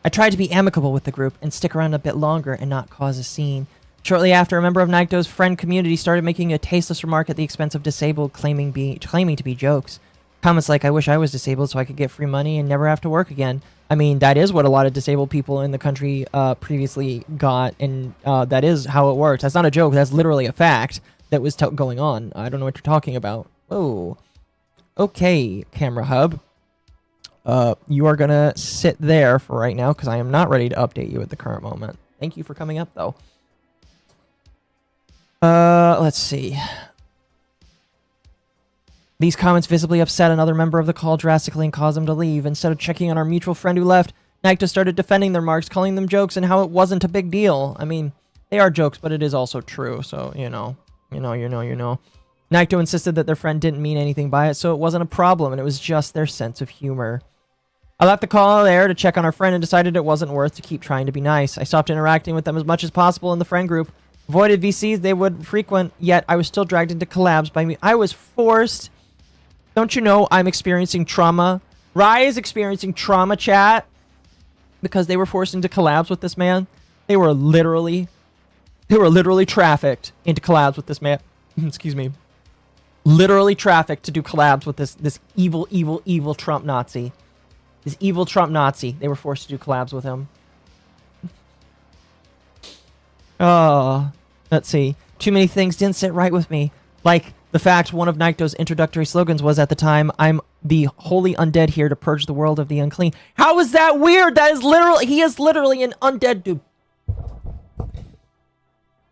I tried to be amicable with the group and stick around a bit longer and not cause a scene. Shortly after, a member of Nycto's friend community started making a tasteless remark at the expense of disabled, claiming to be jokes. Comments like, I wish I was disabled so I could get free money and never have to work again. I mean, that is what a lot of disabled people in the country previously got, and that is how it works. That's not a joke. That's literally a fact that was going on. I don't know what you're talking about. Oh. Okay, Camera Hub. You are gonna sit there for right now because I am not ready to update you at the current moment. Thank you for coming up, though. Let's see. These comments visibly upset another member of the call drastically and caused them to leave. Instead of checking on our mutual friend who left, Nycto started defending their marks, calling them jokes and how it wasn't a big deal. I mean, they are jokes, but it is also true, so, you know. Nycto insisted that their friend didn't mean anything by it, so it wasn't a problem, and it was just their sense of humor. I left the call there to check on our friend and decided it wasn't worth to keep trying to be nice. I stopped interacting with them as much as possible in the friend group. Avoided VCs they would frequent, yet I was still dragged into collabs by me. I was forced. Don't you know I'm experiencing trauma? Rai is experiencing trauma, chat, because they were forced into collabs with this man. They were literally trafficked into collabs with this man. Excuse me. Literally trafficked to do collabs with this evil Trump Nazi. This evil Trump Nazi. They were forced to do collabs with him. Oh, let's see. Too many things didn't sit right with me. Like the fact one of Nycto's introductory slogans was at the time, I'm the holy undead here to purge the world of the unclean. How is that weird? That is literally, he is literally an undead dude.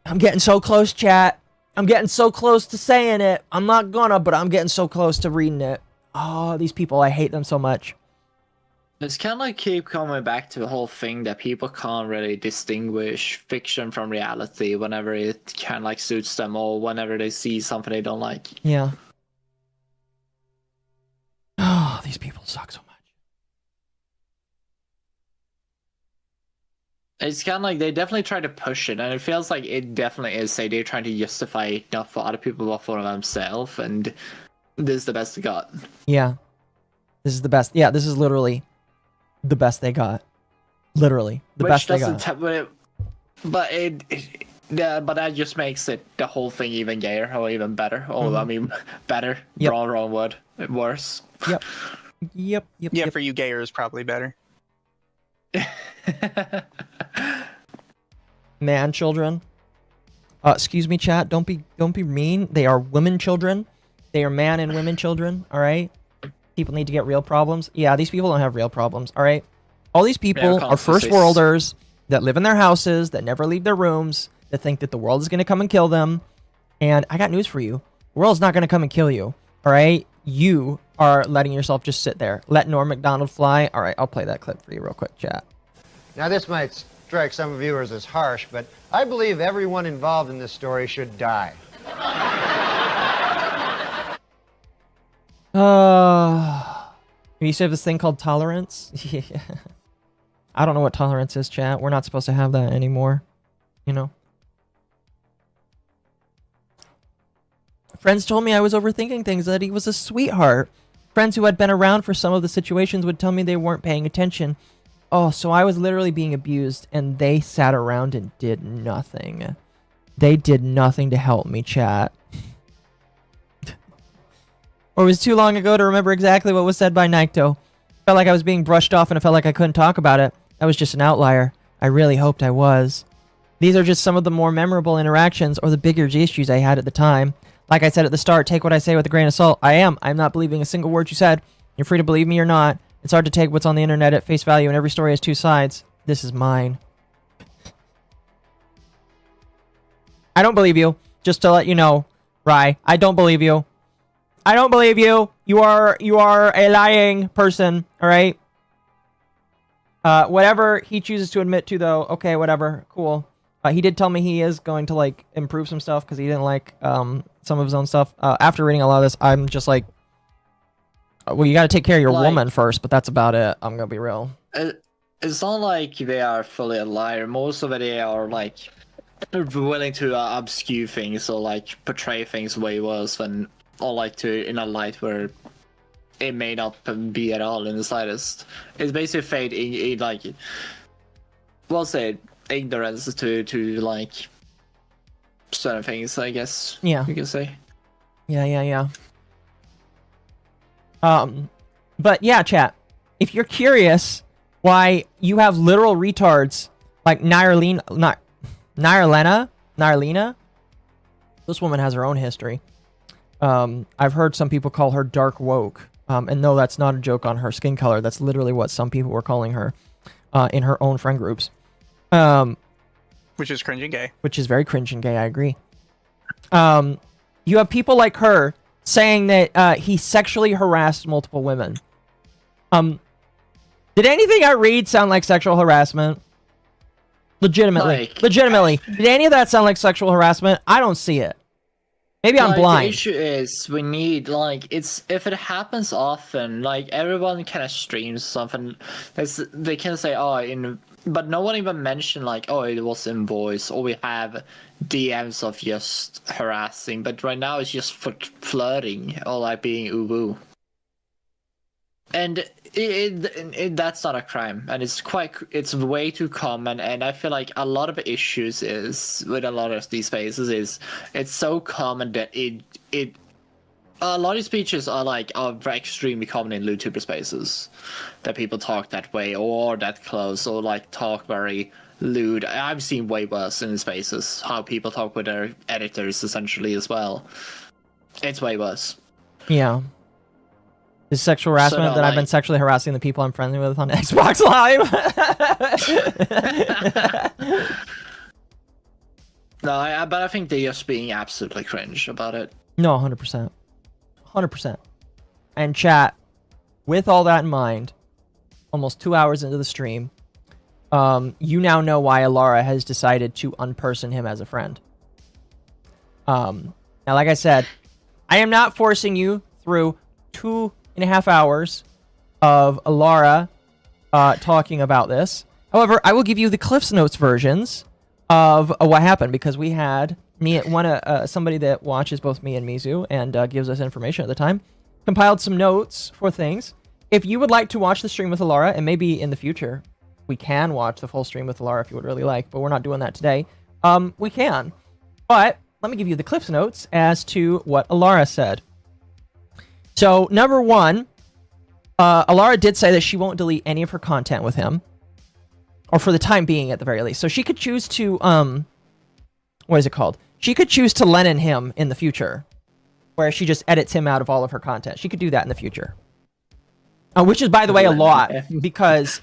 I'm getting so close, chat. I'm getting so close to saying it. I'm not gonna, but I'm getting so close to reading it. Oh, these people, I hate them so much. It's kind of like keep coming back to the whole thing that people can't really distinguish fiction from reality whenever it kind of like suits them or whenever they see something they don't like. Yeah. Oh, these people suck so much. It's kind of like they definitely try to push it, and it feels like it definitely is. Say they're trying to justify it not for other people but for themselves, and this is the best they got. Yeah. This is the best. Yeah, this is literally the best they got. Literally the best they got. But that just makes it the whole thing even gayer or even better. Oh, I mean, better. Yep. Wrong word. Worse. Yep. Yeah, for you gayers, probably better. Man children. Excuse me, chat. Don't be mean. They are women children. They are man and women children. All right. People need to get real problems. Yeah, these people don't have real problems. All right. All these people are first worlders that live in their houses, that never leave their rooms, that think that the world is going to come and kill them. And I got news for you. The world's not going to come and kill you. All right. You are letting yourself just sit there. Let Norm Macdonald fly. All right. I'll play that clip for you real quick, chat. Now, this might strike some viewers as harsh, but I believe everyone involved in this story should die. You used to have this thing called tolerance? Yeah. I don't know what tolerance is, chat. We're not supposed to have that anymore. You know? Friends told me I was overthinking things, that he was a sweetheart. Friends who had been around for some of the situations would tell me they weren't paying attention. Oh, so I was literally being abused, and they sat around and did nothing. They did nothing to help me, chat. Or it was too long ago to remember exactly what was said by Nycto. Felt like I was being brushed off and it felt like I couldn't talk about it. That was just an outlier. I really hoped I was. These are just some of the more memorable interactions or the bigger issues I had at the time. Like I said at the start, take what I say with a grain of salt. I'm not believing a single word you said. You're free to believe me or not. It's hard to take what's on the internet at face value, and every story has two sides. This is mine. I don't believe you. Just to let you know, Rai, I don't believe you. I don't believe you. You are a lying person, all right? Whatever he chooses to admit to, though, okay, whatever, cool. He did tell me he is going to, like, improve some stuff because he didn't like some of his own stuff. After reading a lot of this, I'm just like, well, you got to take care of your woman first, but that's about it. I'm going to be real. it's not like they are fully a liar. Most of it, they are like willing to obscure things or like portray things way worse than, or like to in a light where it may not be at all in the slightest. It's basically fade in like, we'll say ignorance to like certain things, I guess. Yeah. You can say. Yeah. But yeah, chat. If you're curious why you have literal retards like Nyrlena. This woman has her own history. I've heard some people call her dark woke. And no, that's not a joke on her skin color. That's literally what some people were calling her in her own friend groups. Which is cringe and gay. Which is very cringe and gay, I agree. You have people like her saying that he sexually harassed multiple women. Did anything I read sound like sexual harassment? Legitimately. Did any of that sound like sexual harassment? I don't see it. Maybe I'm blind. The issue is we need like if it happens often, like everyone kind of streams something. They can say but no one even mentioned like it was in voice or we have DMs of just harassing. But right now it's just for flirting or like being uwu. And that's not a crime, and it's way too common. And I feel like a lot of issues is with a lot of these spaces is it's so common that a lot of these speeches are extremely common in Vtuber spaces, that people talk that way or that close or like talk very lewd. I've seen way worse in spaces how people talk with their editors essentially as well. It's way worse. Yeah. Is sexual harassment that I've been sexually harassing the people I'm friendly with on Xbox Live? No, but I think they're just being absolutely cringe about it. No, 100%. 100%. And chat, with all that in mind, almost 2 hours into the stream, you now know why Elara has decided to unperson him as a friend. Now, like I said, I am not forcing you through 2.5 hours of Elara talking about this. However, I will give you the Cliff's Notes versions of what happened, because we had somebody that watches both me and Mizu and gives us information at the time, compiled some notes for things. If you would like to watch the stream with Elara, and maybe in the future we can watch the full stream with Elara if you would really like, but we're not doing that today. We can. But let me give you the Cliff's Notes as to what Elara said. So, number one, Elara did say that she won't delete any of her content with him. Or for the time being, at the very least. So she could choose to, what is it called? She could choose to Lennon him in the future. Where she just edits him out of all of her content. She could do that in the future. Which is, by the way, a lot. Because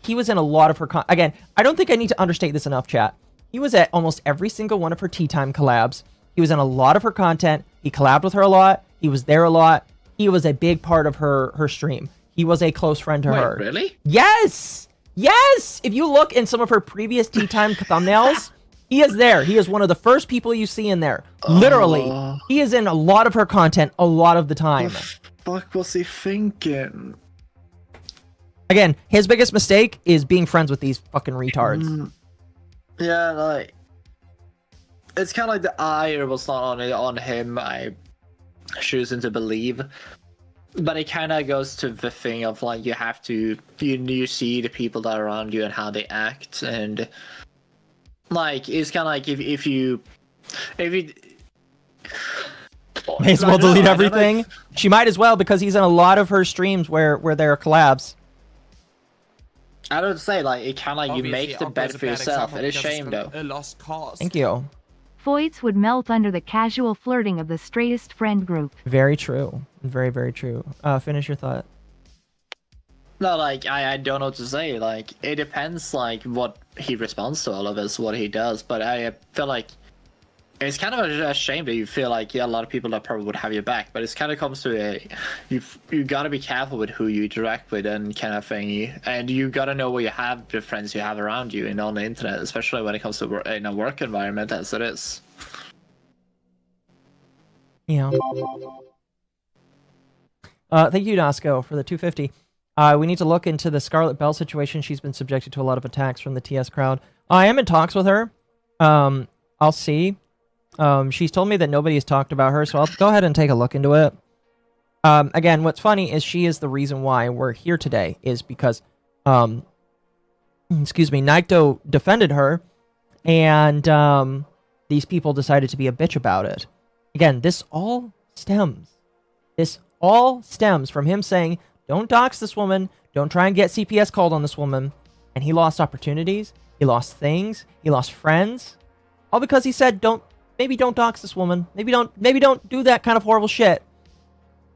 he was in a lot of her content. Again, I don't think I need to understate this enough, chat. He was at almost every single one of her Tea Time collabs. He was in a lot of her content. He collabed with her a lot. He was there a lot. He was a big part of her stream. He was a close friend to her. Really? Yes! Yes! If you look in some of her previous Tea Time thumbnails, he is there. He is one of the first people you see in there. Literally. He is in a lot of her content a lot of the time. What the fuck was he thinking? Again, his biggest mistake is being friends with these fucking retards. Yeah, like... It's kind of like the ire was not on him. I choosing to believe, but it kind of goes to the thing of like you see the people that are around you and how they act, and like it's kind of like if you may as well delete everything. She might as well, because he's in a lot of her streams where there are collabs. I don't say like it kind of like you make the bed for yourself. It is shame though. Thank you. Foids would melt under the casual flirting of the straightest friend group. Very true. Very, very true. Finish your thought. No, like, I don't know what to say. Like, it depends, like, what he responds to all of this, what he does. But I feel like it's kind of a shame that you feel like, a lot of people that probably would have your back. But it's kind of comes to you gotta be careful with who you interact with and kind of thing. And you gotta know where you have the friends you have around you and on the internet, especially when it comes to in a work environment as it is. Yeah. Thank you, Nasco, for the 250. We need to look into the Scarlet Belle situation. She's been subjected to a lot of attacks from the TS crowd. I am in talks with her. I'll see. She's told me that nobody has talked about her, so I'll go ahead and take a look into it. Again, what's funny is she is the reason why we're here today, is because, excuse me, Nycto defended her, and these people decided to be a bitch about it. Again, this all stems from him saying, don't dox this woman, don't try and get CPS called on this woman, and he lost opportunities, he lost things, he lost friends, all because he said, maybe don't dox this woman, maybe don't do that kind of horrible shit.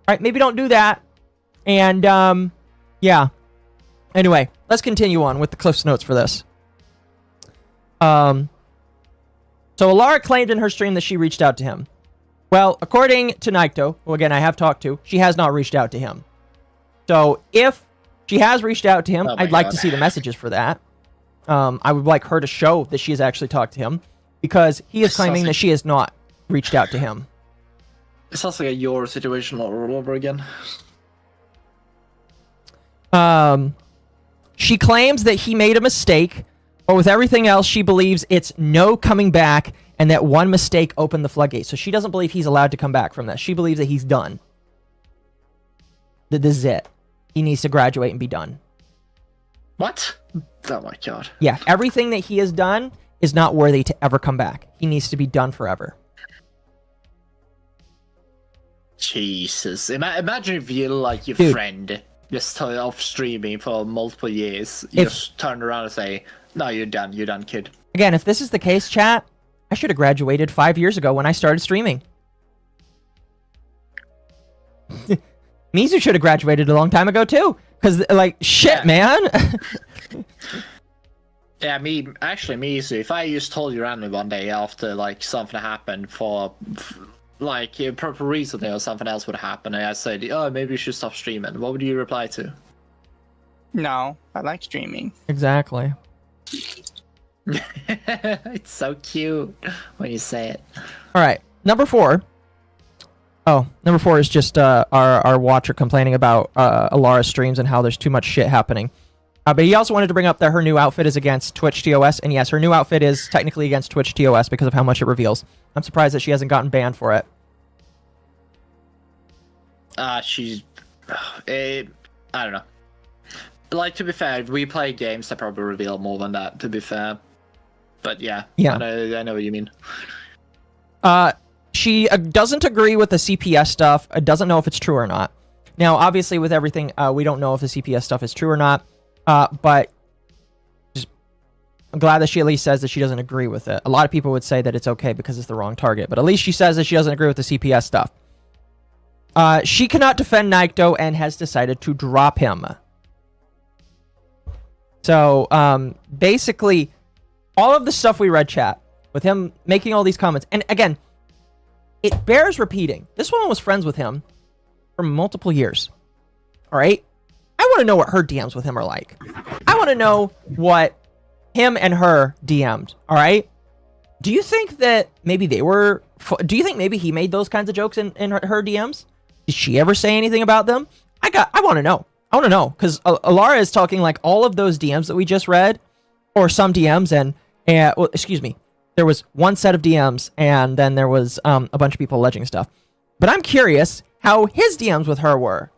Right, maybe don't do that. And, yeah. Anyway, let's continue on with the Cliff's Notes for this. So Elara claimed in her stream that she reached out to him. Well, according to Nycto, who again I have talked to, she has not reached out to him. So if she has reached out to him, I'd like to see the messages for that. I would like her to show that she has actually talked to him, because he is claiming that she has not reached out to him. It sounds like a your situation all over again. She claims that he made a mistake, but with everything else, she believes it's no coming back, and that one mistake opened the floodgates. So she doesn't believe he's allowed to come back from that. She believes that he's done. That this is it. He needs to graduate and be done. What? Oh my god. Yeah, everything that he has done is not worthy to ever come back. He needs to be done forever. Jesus. Imagine if you, like, your friend just turn off streaming for multiple years. You just turn around and say, no, you're done, kid. Again, if this is the case, chat, I should have graduated 5 years ago when I started streaming. Mizu should have graduated a long time ago, too. Because, like, shit, man. Yeah, Mizu, if I just told you randomly one day after, like, something happened for like, a proper reason or something else would happen, and I said, oh, maybe you should stop streaming, what would you reply to? No, I like streaming. Exactly. It's so cute when you say it. Alright, number 4. Oh, number 4 is just our watcher complaining about Elara's streams and how there's too much shit happening. But he also wanted to bring up that her new outfit is against Twitch TOS, and yes, her new outfit is technically against Twitch TOS because of how much it reveals. I'm surprised that she hasn't gotten banned for it. She's... I don't know. Like, to be fair, we play games that probably reveal more than that, to be fair. But yeah, I know what you mean. She doesn't agree with the CPS stuff, doesn't know if it's true or not. Now, obviously, with everything, we don't know if the CPS stuff is true or not. But I'm glad that she at least says that she doesn't agree with it. A lot of people would say that it's okay because it's the wrong target, but at least she says that she doesn't agree with the CPS stuff. She cannot defend Nycto and has decided to drop him. So, basically, all of the stuff we read, chat, with him making all these comments, and again, it bears repeating. This woman was friends with him for multiple years. All right? I want to know what her DMs with him are like. I want to know what him and her DM'd, all right? Do you think that maybe they were... Do you think maybe he made those kinds of jokes in her DMs? Did she ever say anything about them? I want to know. I want to know, because Elara is talking like all of those DMs that we just read, or some DMs, and well, excuse me, there was one set of DMs, and then there was a bunch of people alleging stuff. But I'm curious how his DMs with her were.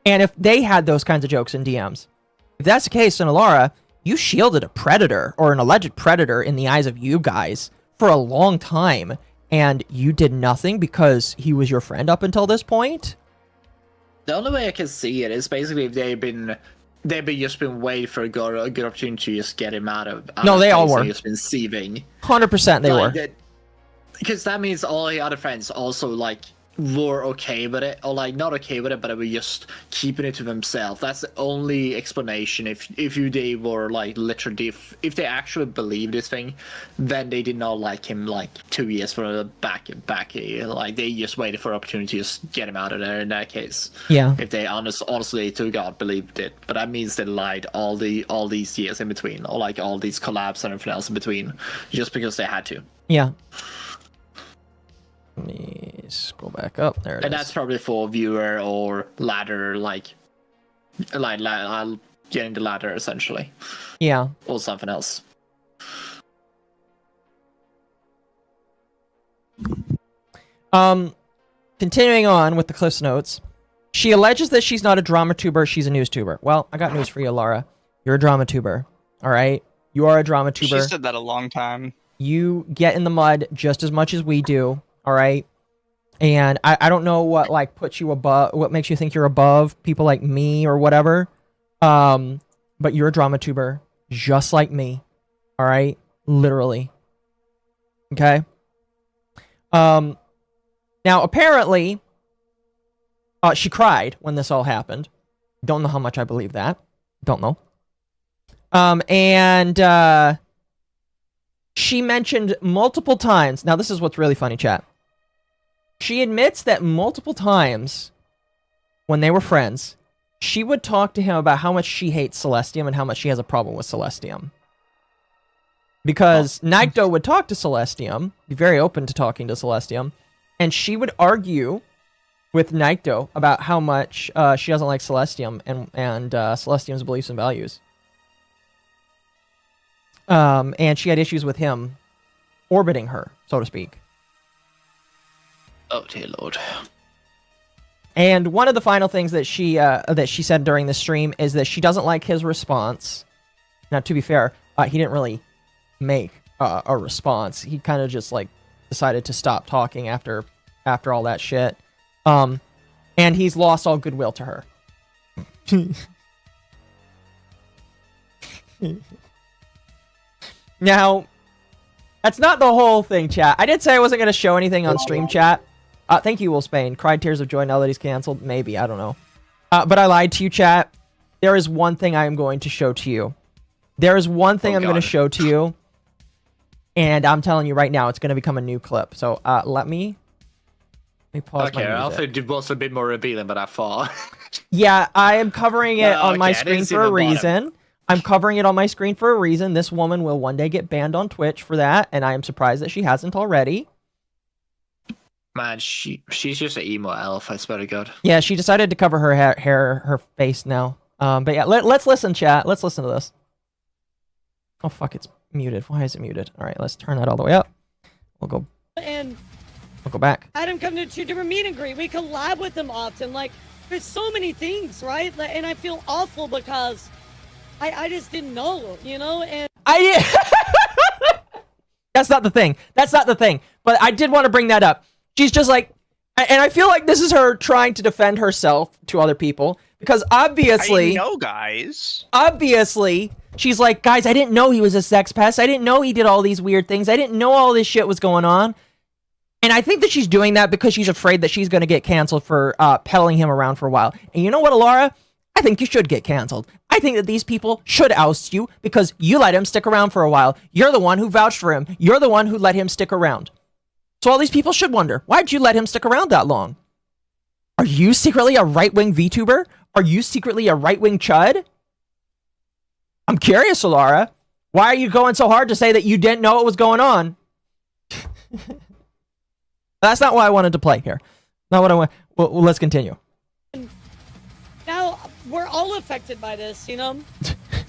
And if they had those kinds of jokes in DMs. If that's the case, then Elara, you shielded a predator or an alleged predator in the eyes of you guys for a long time, and you did nothing because he was your friend up until this point? The only way I can see it is basically if they've just been waiting for a good opportunity to just get him out of. No, they all were. Just been sieving. 100% they were. Because that means all the other friends also like were okay with it, or like not okay with it, but they were just keeping it to themselves. That's the only explanation. If they were like literally, if they actually believed this thing, then they did not like him like 2 years for the back. Like they just waited for an opportunity to just get him out of there. In that case, yeah. If they honestly to God believed it, but that means they lied all these years in between, or like all these collabs and everything else in between, just because they had to. Yeah. Let me scroll back up. There it is. And that's probably for viewer or ladder, like, I'll getting the ladder essentially, Yeah. or something else. Continuing on with the Cliff's Notes, she alleges that she's not a drama tuber, she's a news tuber. Well, I got news for you, Lara. You're a drama tuber. All right? You are a drama tuber. She said that a long time. You get in the mud just as much as we do. All right? And I don't know what like puts you above, what makes you think you're above people like me or whatever. But you're a drama tuber just like me. All right? Literally. Okay? Now, apparently, she cried when this all happened. Don't know how much I believe that. Don't know. And she mentioned multiple times. Now, this is what's really funny, chat. She admits that multiple times when they were friends, she would talk to him about how much she hates Celestium and how much she has a problem with Celestium. Because Nycto would talk to Celestium, be very open to talking to Celestium, and she would argue with Nycto about how much she doesn't like Celestium and Celestium's beliefs and values. And she had issues with him orbiting her, so to speak. Oh dear lord. And one of the final things that she said during the stream is that she doesn't like his response. Now, to be fair, he didn't really make a response. He kind of just like decided to stop talking after all that shit. And he's lost all goodwill to her. Now, that's not the whole thing, chat. I did say I wasn't going to show anything on stream, chat. Thank you, Will Spain. Cried tears of joy now that he's canceled. Maybe, I don't know. But I lied to you, chat. There is one thing I am going to show to you. There is one thing I'm going to show to you. And I'm telling you right now, it's going to become a new clip. So let me pause my music. I thought it was a bit more revealing, but I thought. Yeah, I am covering it on my screen for a reason. I'm covering it on my screen for a reason. This woman will one day get banned on Twitch for that, and I am surprised that she hasn't already. Man, she's just an emo elf, I swear to God. Yeah, she decided to cover her hair, her face now. But yeah, let's listen, chat. Let's listen to this. Oh, fuck, it's muted. Why is it muted? All right, let's turn that all the way up. We'll go back. I had him come to 2 different meet and greet. We collab with them often. Like, there's so many things, right? And I feel awful because I just didn't know, you know? And That's not the thing. That's not the thing. But I did want to bring that up. She's just like, and I feel like this is her trying to defend herself to other people. Because obviously... I know, guys. Obviously, she's like, guys, I didn't know he was a sex pest. I didn't know he did all these weird things. I didn't know all this shit was going on. And I think that she's doing that because she's afraid that she's going to get canceled for peddling him around for a while. And you know what, Elara? I think you should get canceled. I think that these people should oust you because you let him stick around for a while. You're the one who vouched for him. You're the one who let him stick around. So all these people should wonder, why'd you let him stick around that long? Are you secretly a right-wing VTuber? Are you secretly a right-wing chud? I'm curious, Elara. Why are you going so hard to say that you didn't know what was going on? That's not what I wanted to play here. Not what I want. Well, let's continue. now we're all affected by this, you know?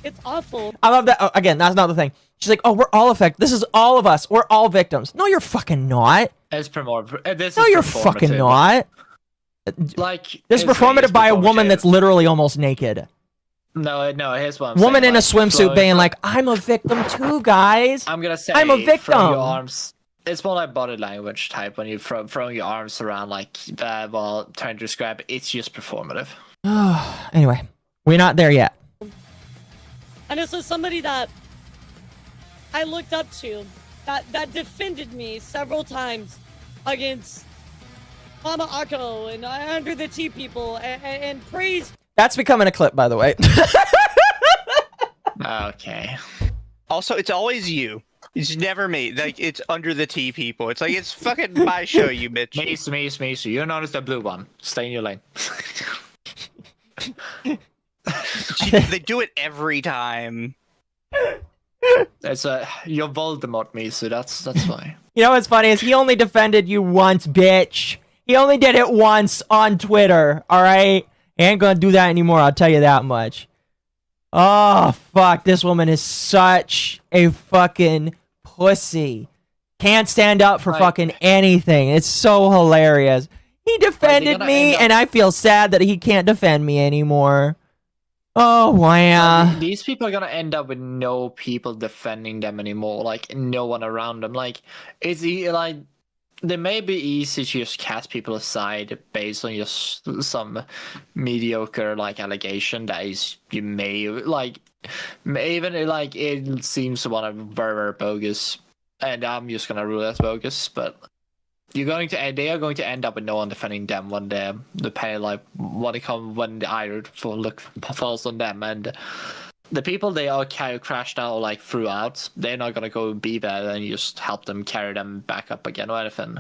It's awful. I love that. Oh, again, that's not the thing. She's like, oh, we're all affected. This is all of us. We're all victims. No, you're fucking not. It's performative. No, you're fucking not. Like, this is performative by a woman that's literally almost naked. No, here's what I'm woman saying, in a swimsuit being like, I'm a victim too, guys. I'm gonna say, I'm a victim. Your arms, it's more like body language type when you're throwing your arms around like that while trying to describe it. It's just performative. Anyway, we're not there yet. And this is somebody that I looked up to, that defended me several times against MommaOcco and Under the Tea people and praised. That's becoming a clip, by the way. Okay. Also, it's always you. It's never me. Like, it's Under the Tea people. It's like, it's fucking my show, you bitch. Me. You notice the blue one. Stay in your lane. They do it every time. It's you're Voldemort, me, so that's why. You know what's funny is he only defended you once, bitch. He only did it once on Twitter, all right? Ain't gonna do that anymore, I'll tell you that much. Oh, fuck. This woman is such a fucking pussy. Can't stand up for fucking anything. It's so hilarious. He defended me, and I feel sad that he can't defend me anymore. Oh, wow. These people are gonna end up with no people defending them anymore. Like, no one around them. Like, they may be easy to just cast people aside based on just some mediocre allegation that is you may even it seems to want to very, very bogus, and I'm just gonna rule it as bogus. But they are going to end up with no one defending them when the penny when the ire falls on them, and the people they are crashed out throughout, they're not gonna go be there and just help them carry them back up again or anything,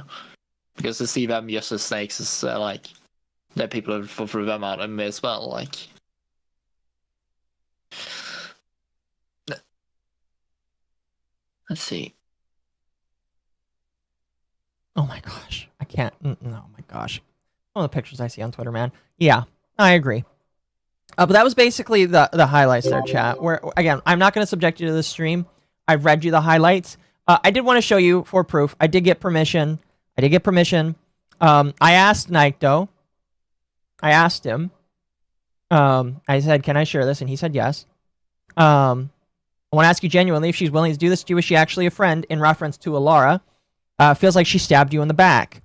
because they see them just as snakes as the people who threw them out of me as well. Let's see. Oh my gosh, I can't. Oh my gosh, all the pictures I see on Twitter, man. Yeah, I agree. But that was basically the highlights there, chat. Where again, I'm not going to subject you to this stream. I've read you the highlights. I did want to show you for proof. I did get permission. I asked Nycto. I asked him. I said, "Can I share this?" And he said yes. I want to ask you genuinely if she's willing to do this to you. Is she actually a friend? In reference to Elara. Feels like she stabbed you in the back.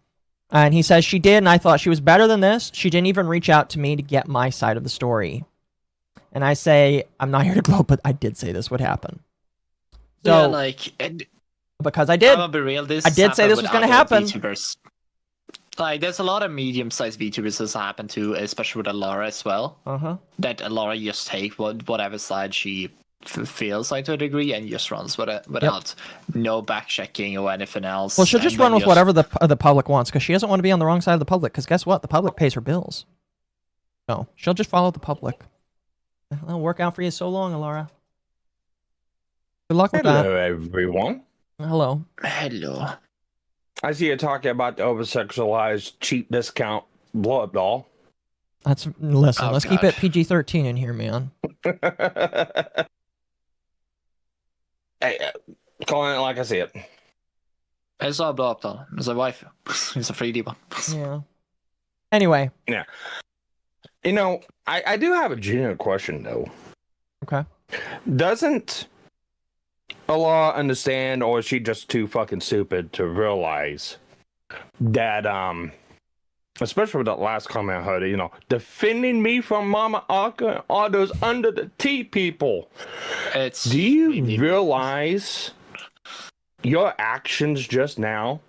And he says she did, and I thought she was better than this. She didn't even reach out to me to get my side of the story. And I say, I'm not here to gloat, but I did say this would happen. So, yeah, because I did. I'm gonna be real, I did say this was going to happen. VTubers. There's a lot of medium-sized VTubers this happened to, especially with Elara as well. That Elara just take whatever side she feels like to a degree and just runs with it without no back-checking or anything else. Well, she'll just run with whatever the public wants, because she doesn't want to be on the wrong side of the public, because guess what? The public pays her bills. So, she'll just follow the public. That'll work out for you so long, Elara. Good luck with that. Hello, everyone. Hello. Hello. I see you talking about the over-sexualized cheap discount blow-up doll. Listen, let's keep it PG-13 in here, man. Hey, calling it like I see it. It's not a blow-up doll. It's a wife. It's a 3D one. Yeah. Anyway. Yeah. You know, I do have a genuine question, though. Okay. Doesn't Allah understand, or is she just too fucking stupid to realize that, especially with that last comment I heard, defending me from MommaOcco and all those under the T people. Do you realize your actions just now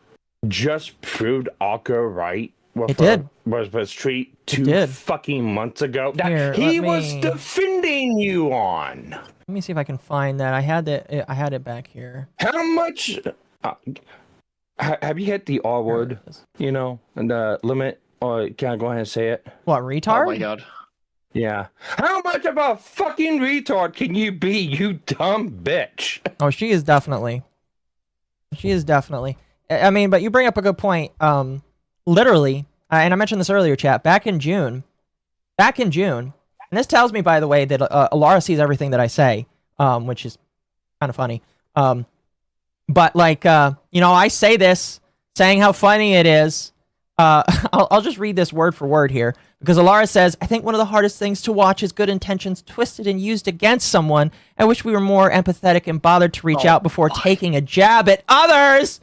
just proved Occo right? It did. Was treat 2 fucking months ago that Here, he was defending you on. Let me see if I can find that. I had it back here. How much? Have you hit the R word? And the limit, or can I go ahead and say it? What, retard? Oh my god. Yeah. How much of a fucking retard can you be, you dumb bitch? Oh, she is definitely. I mean, but you bring up a good point. Literally, and I mentioned this earlier, chat. Back in June, and this tells me, by the way, that Elara sees everything that I say, which is kind of funny. But I say this, saying how funny it is. I'll just read this word for word here, because Elara says, I think one of the hardest things to watch is good intentions twisted and used against someone. I wish we were more empathetic and bothered to reach out before taking a jab at others.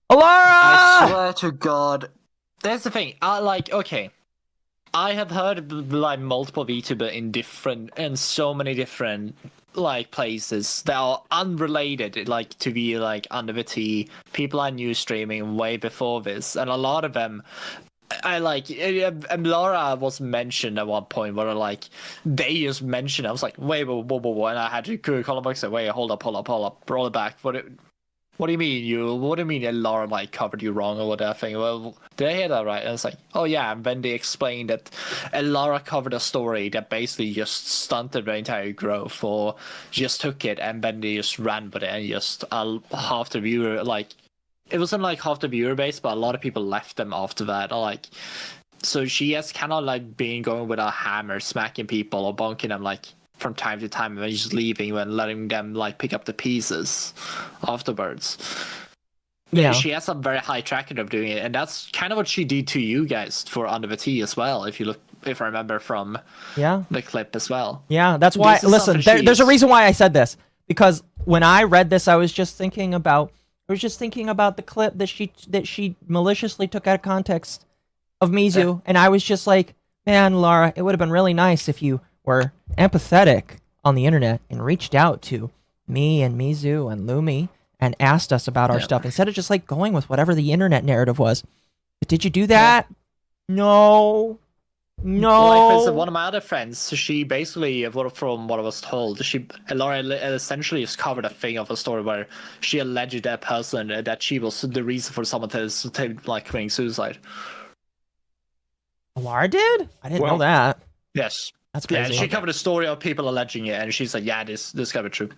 Elara! I swear to God. That's the thing. Okay. I have heard multiple VTuber in so many different places that are unrelated, to be under the tea. People I knew streaming way before this, and a lot of them Laura was mentioned at one point where they just mentioned it. I was like, wait, whoa, and I had to call them back and say, wait, hold up, roll it back. What do you mean Laura covered you wrong or whatever? Well, did I hear that right? And it's like, oh yeah, and then they explained that Laura covered a story that basically just stunted their entire growth, or just took it and then they just ran with it, and just half the viewer, it wasn't half the viewer base, but a lot of people left them after that. So she has kind of like been going with a hammer, smacking people or bonking them like from time to time, and then just leaving and letting them like pick up the pieces afterwards. Yeah. She has a very high track record of doing it, and that's kind of what she did to you guys for Under the Tea as well. If I remember from the clip as well. Yeah, that's why. Listen, there's a reason why I said this, because when I read this, I was just thinking about the clip that she maliciously took out of context of Mizu, and I was just like, man, Laura, it would have been really nice if you were empathetic on the internet and reached out to me and Mizu and Lumi and asked us about our stuff instead of just like going with whatever the internet narrative was. But did you do that? No. Like, for instance, one of my other friends, she basically, from what I was told, Laura essentially just covered a thing of a story where she alleged that person that she was the reason for someone to like committing suicide. Laura did? I didn't know that. Yes. That's crazy. Yeah, she covered a story of people alleging it, and she's like, yeah, this gotta be true.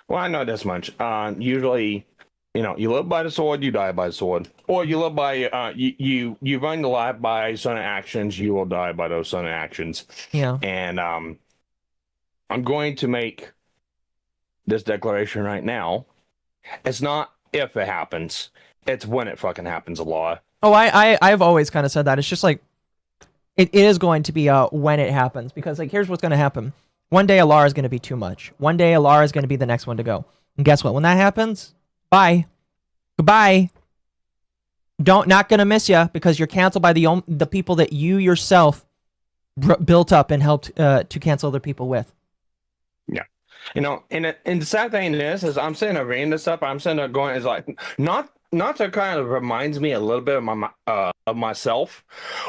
Well, I know this much. Usually, you live by the sword, you die by the sword, or you live by you run the life by certain actions, you will die by those certain actions. Yeah. And I'm going to make this declaration right now. It's not if it happens; it's when it fucking happens. A lot. Oh, I've always kind of said that. It's just like it is going to be when it happens, because like here's what's going to happen. One day Elara is going to be too much. One day Elara is going to be the next one to go. And guess what? When that happens, bye. Goodbye. Not going to miss you, because you're canceled by the people that you yourself built up and helped to cancel other people with. Yeah. And the sad thing is I'm sitting there reading this stuff. I'm sitting there going, it's like, not to kind of reminds me a little bit of myself,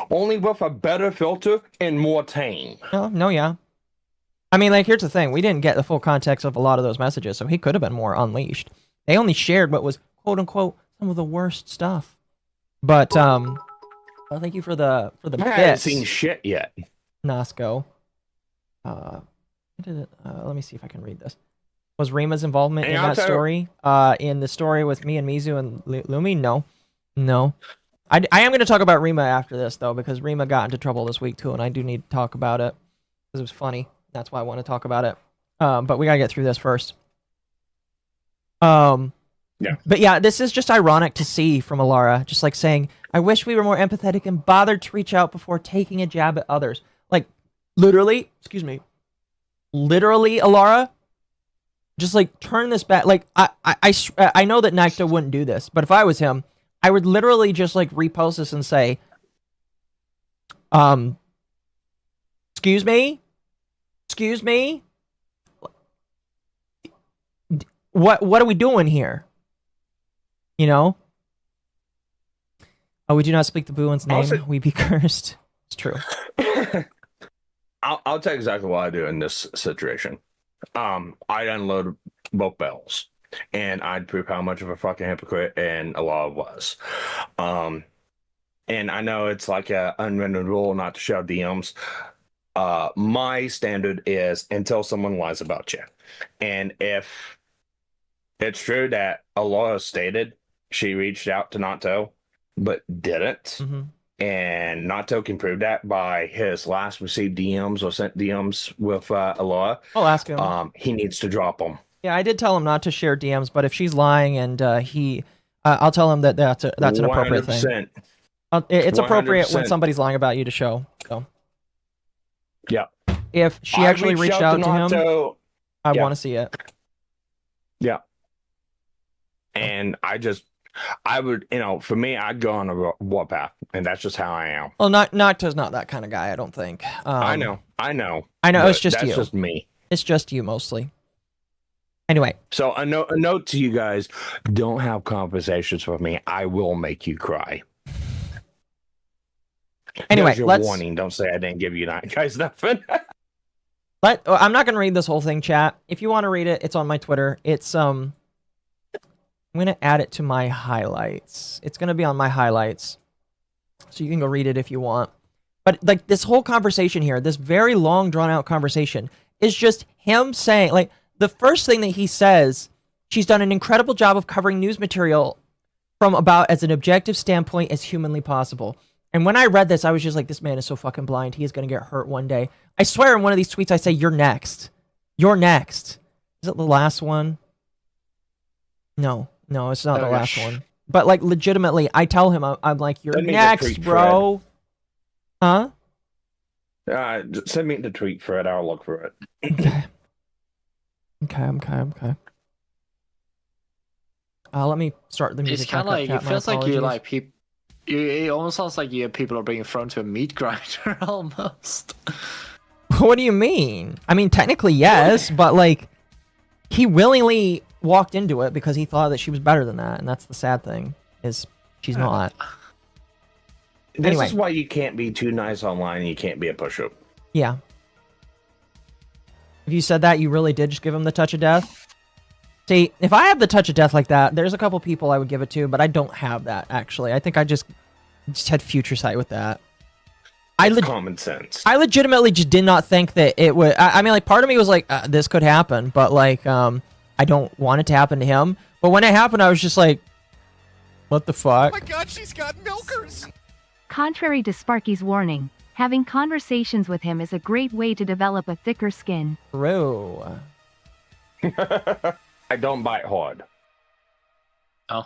only with a better filter and more tame. No, yeah. I mean, like, here's the thing. We didn't get the full context of a lot of those messages, so he could have been more unleashed. They only shared what was, quote-unquote, some of the worst stuff. But, well, thank you for the bits. I haven't seen shit yet. Nasco. Let me see if I can read this. Was Rima's involvement in that story? In the story with me and Mizu and Lumi? No. I am going to talk about Rima after this, though, because Rima got into trouble this week, too, and I do need to talk about it, because it was funny. That's why I want to talk about it. But we got to get through this first. Yeah. But yeah, this is just ironic to see from Elara, just like saying, I wish we were more empathetic and bothered to reach out before taking a jab at others. Like, literally, Elara, just like turn this back. Like, I know that Nycto wouldn't do this, but if I was him, I would literally just like repost this and say, excuse me? What are we doing here? Oh, we do not speak the Buoyan's name. We be cursed. It's true. I'll tell you exactly what I do in this situation. I'd unload both bells, and I'd prove how much of a fucking hypocrite and Elara was. And I know it's like an unwritten rule not to shove DMs. My standard is until someone lies about you. And if it's true that Elara stated she reached out to Nycto, but didn't, and Nycto can prove that by his last received DMs or sent DMs with Elara, I'll ask him. He needs to drop them. Yeah, I did tell him not to share DMs, but if she's lying and I'll tell him that that's an appropriate 100%. thing. It's appropriate 100%. when somebody's lying about you to show. So. Yeah. If she actually reached out to him, I want to see it. Yeah. And I would, for me, I'd go on a warpath, and that's just how I am. Well, Nycto's not that kind of guy, I don't think. I know. It's just you. That's just me. It's just you, mostly. Anyway. So a note to you guys, don't have conversations with me. I will make you cry. Anyway, let's... warning. Don't say I didn't give you that, guys. Nothing. I'm not going to read this whole thing, chat. If you want to read it, it's on my Twitter. It's, I'm going to add it to my highlights. It's going to be on my highlights. So you can go read it if you want. But, like, this whole conversation here, this very long, drawn-out conversation, is just him saying, like, the first thing that he says, she's done an incredible job of covering news material from about as an objective standpoint as humanly possible. And when I read this, I was just like, this man is so fucking blind. He is going to get hurt one day. I swear in one of these tweets, I say, you're next. You're next. Is it the last one? No, it's not the last one. But like, legitimately, I tell him, I'm like, you're next, bro. Huh? Send me the tweet, Fred. I'll look for it. Okay. Let me start the music. It's kind of like, it feels like you like people. It almost sounds like people are being thrown to a meat grinder almost. What do you mean? I mean, technically, yes, but like, he willingly walked into it because he thought that she was better than that, and that's the sad thing, is she's not. This is why you can't be too nice online and you can't be a push-up. Yeah. If you said that, you really did just give him the touch of death? See, if I have the touch of death like that, there's a couple people I would give it to, but I don't have that, actually. I think I just had future sight with that. It's common sense. I legitimately just did not think that it would... I mean, like, part of me was like, this could happen, but, like, I don't want it to happen to him. But when it happened, I was just like, what the fuck? Oh my god, she's got milkers! Contrary to Sparky's warning, having conversations with him is a great way to develop a thicker skin. True. I don't bite hard. Oh.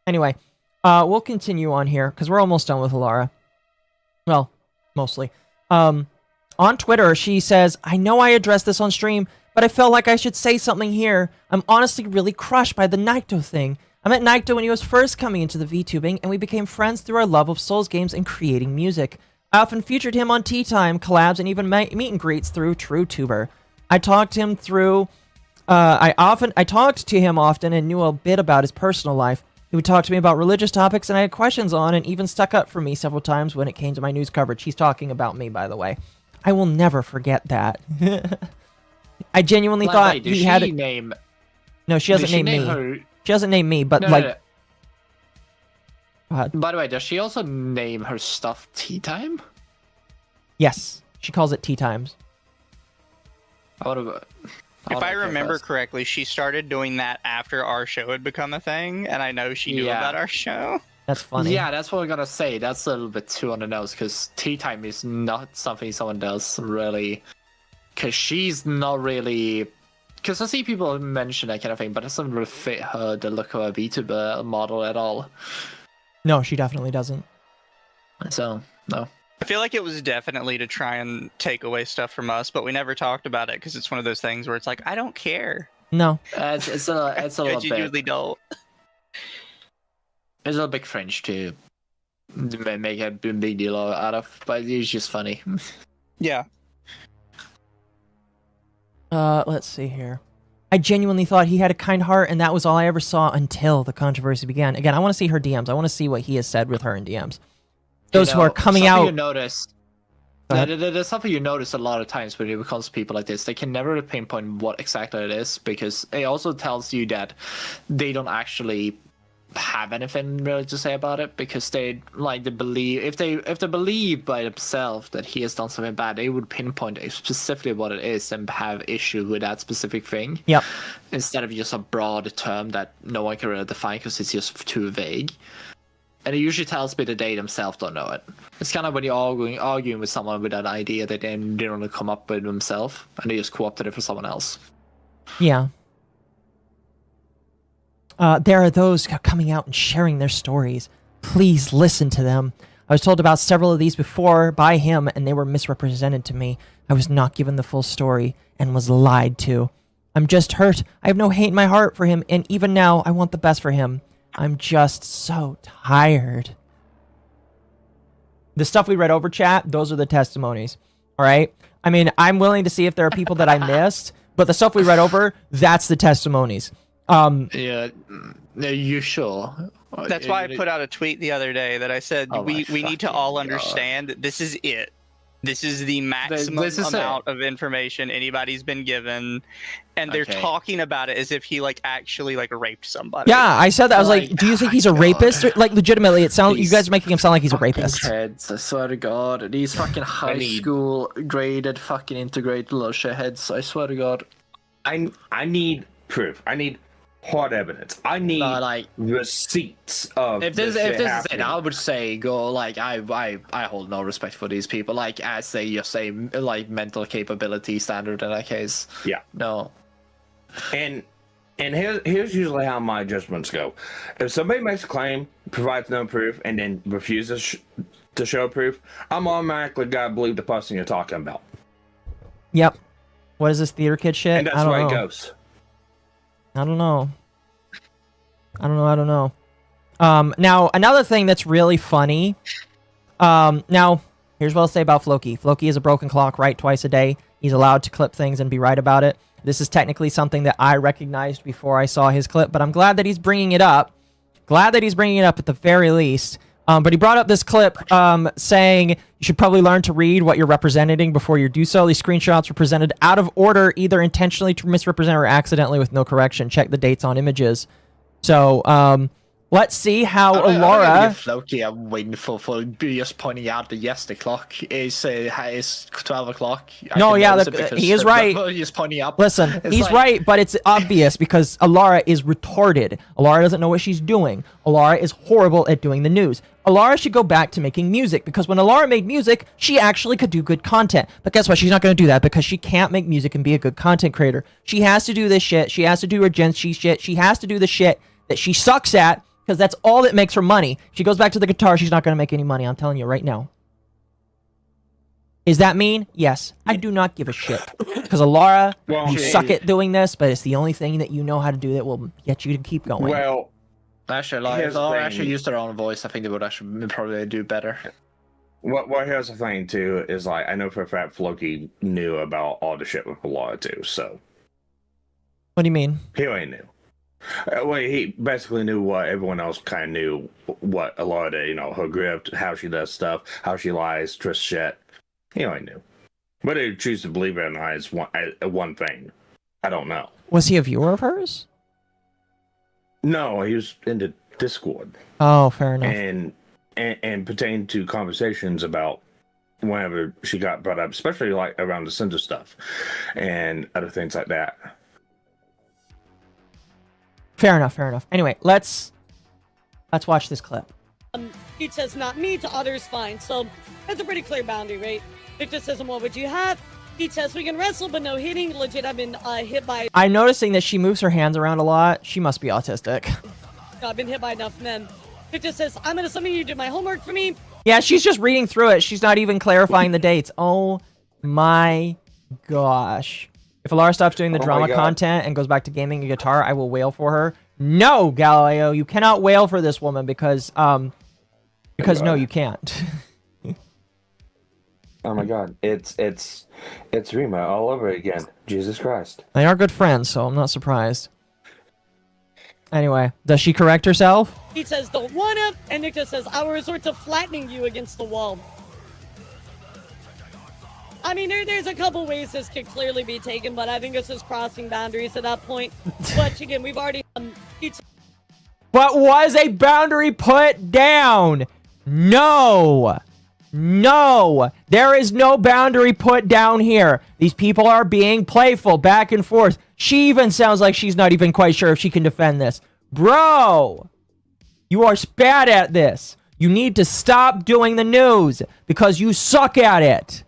Anyway, we'll continue on here, because we're almost done with Elara. Well, mostly. On Twitter, she says, I know I addressed this on stream, but I felt like I should say something here. I'm honestly really crushed by the Nycto thing. I met Nycto when he was first coming into the VTubing, and we became friends through our love of Souls games and creating music. I often featured him on Tea Time, collabs, and even meet and greets through TrueTuber. I talked to him through... I talked to him often and knew a bit about his personal life. He would talk to me about religious topics, and I had questions on, and even stuck up for me several times when it came to my news coverage. He's talking about me, by the way. I will never forget that. I genuinely thought he had a name. No, she doesn't name me. Her... She doesn't name me, but No. By the way, does she also name her stuff Tea Time? Yes, she calls it Tea Times. If I remember correctly, she started doing that after our show had become a thing, and I know she knew about our show. That's funny. Yeah, that's what I'm gonna say. That's a little bit too on the nose, because Tea Time is not something someone does, really. Because she's not really... Because I see people mention that kind of thing, but it doesn't really fit her, the look of a VTuber model at all. No, she definitely doesn't. So, no. I feel like it was definitely to try and take away stuff from us, but we never talked about it because it's one of those things where it's like, I don't care. No. It's a little bit. You usually don't. It's a little bit cringe to make a big deal out of, but it's just funny. Yeah. Let's see here. I genuinely thought he had a kind heart, and that was all I ever saw until the controversy began. Again, I want to see her DMs. I want to see what he has said with her in DMs. Those who are coming out... You notice, there's something you notice a lot of times when it comes to people like this. They can never pinpoint what exactly it is, because it also tells you that they don't actually have anything really to say about it, because they believe, if they believe by themselves that he has done something bad, they would pinpoint specifically what it is and have issue with that specific thing. Yep. Instead of just a broad term that no one can really define because it's just too vague. And it usually tells me that they themselves don't know it. It's kind of when you're arguing with someone with an idea that they didn't really come up with themselves, and they just co-opted it for someone else. Yeah. There are those coming out and sharing their stories. Please listen to them. I was told about several of these before by him, and they were misrepresented to me. I was not given the full story and was lied to. I'm just hurt. I have no hate in my heart for him, and even now, I want the best for him. I'm just so tired. The stuff we read over, chat, those are the testimonies. All right? I mean, I'm willing to see if there are people that I missed, but the stuff we read over, that's the testimonies. Yeah, you sure? That's why I put out a tweet the other day that I said we need to all understand that this is it. This is the maximum amount of information anybody's been given, and they're talking about it as if he actually raped somebody. Yeah, I said that. I was like, do you think he's a rapist? Or, legitimately, it sounds. You guys are making him sound like he's a rapist. Heads, I swear to God, these fucking high school graded fucking integrated little shitheads. I swear to God. I need proof. I need hard evidence. I need like receipts of if this shit is it, happening. I would say go like I hold no respect for these people. Like as they just say like mental capability standard in that case. Yeah. No. And here's usually how my judgments go. If somebody makes a claim, provides no proof, and then refuses to show proof, I'm automatically gotta believe the person you're talking about. Yep. What is this theater kid shit? And that's I don't where know. it goes. I don't know. Now, another thing that's really funny. Now, here's what I'll say about Floki. Floki is a broken clock, right? Twice a day. He's allowed to clip things and be right about it. This is technically something that I recognized before I saw his clip, but I'm glad that he's bringing it up. Glad that he's bringing it up at the very least. But he brought up this clip saying you should probably learn to read what you're representing before you do so. These screenshots were presented out of order, either intentionally to misrepresent or accidentally with no correction. Check the dates on images. So, let's see how Elara... Floki, I'm waiting for just pointing out that yes, the clock is 12 o'clock. No, yeah, he is right. He's pointing up. Listen, It's he's like- right, but it's obvious because Elara is retarded. Elara doesn't know what she's doing. Elara is horrible at doing the news. Elara should go back to making music because when Elara made music, she actually could do good content. But guess what? She's not going to do that because she can't make music and be a good content creator. She has to do this shit. She has to do her Gen Z shit. She has to do the shit that she sucks at because that's all that makes her money. She goes back to the guitar, she's not going to make any money. I'm telling you right now. Is that mean? Yes. I do not give a shit. Because Elara, you suck at doing this, but it's the only thing that you know how to do that will get you to keep going. Well, actually, like, here's if the Laura thing. actually used their own voice, I think they would actually probably do better. Well, here's the thing, too, is like, I know for a fact Floki knew about all the shit with Elara, too, so. What do you mean? He already knew. Well, he basically knew what everyone else kind of knew, what Elara did, you know, her grip, how she does stuff, how she lies, twists shit. He already knew. Whether you choose to believe it or not is one thing. I don't know. Was he a viewer of hers? No, he was in the Discord. Oh, fair enough. And pertain to conversations about whenever she got brought up, especially like around the Cinder stuff and other things like that. Fair enough, fair enough. Anyway, let's watch this clip. He says not me, to others fine. So that's a pretty clear boundary, right? Victor says, what would you have? He says we can wrestle, but no hitting. Legit, I've been hit by... I'm noticing that she moves her hands around a lot. She must be autistic. I've been hit by enough men. Victor says, I'm gonna summon you to do my homework for me. Yeah, she's just reading through it. She's not even clarifying the dates. Oh my gosh. If Elara stops doing the drama content and goes back to gaming a guitar, I will wail for her. No, Galileo, you cannot wail for this woman because no, you can't. Oh my god, it's Rima all over again. Jesus Christ. They are good friends, so I'm not surprised. Anyway, does she correct herself? He says, don't wanna. And Victor says, I will resort to flattening you against the wall. I mean, there's a couple ways this could clearly be taken, but I think this is crossing boundaries at that point. But again, we've already... But was a boundary put down? No. No. There is no boundary put down here. These people are being playful back and forth. She even sounds like she's not even quite sure if she can defend this. Bro, you are bad at this. You need to stop doing the news because you suck at it.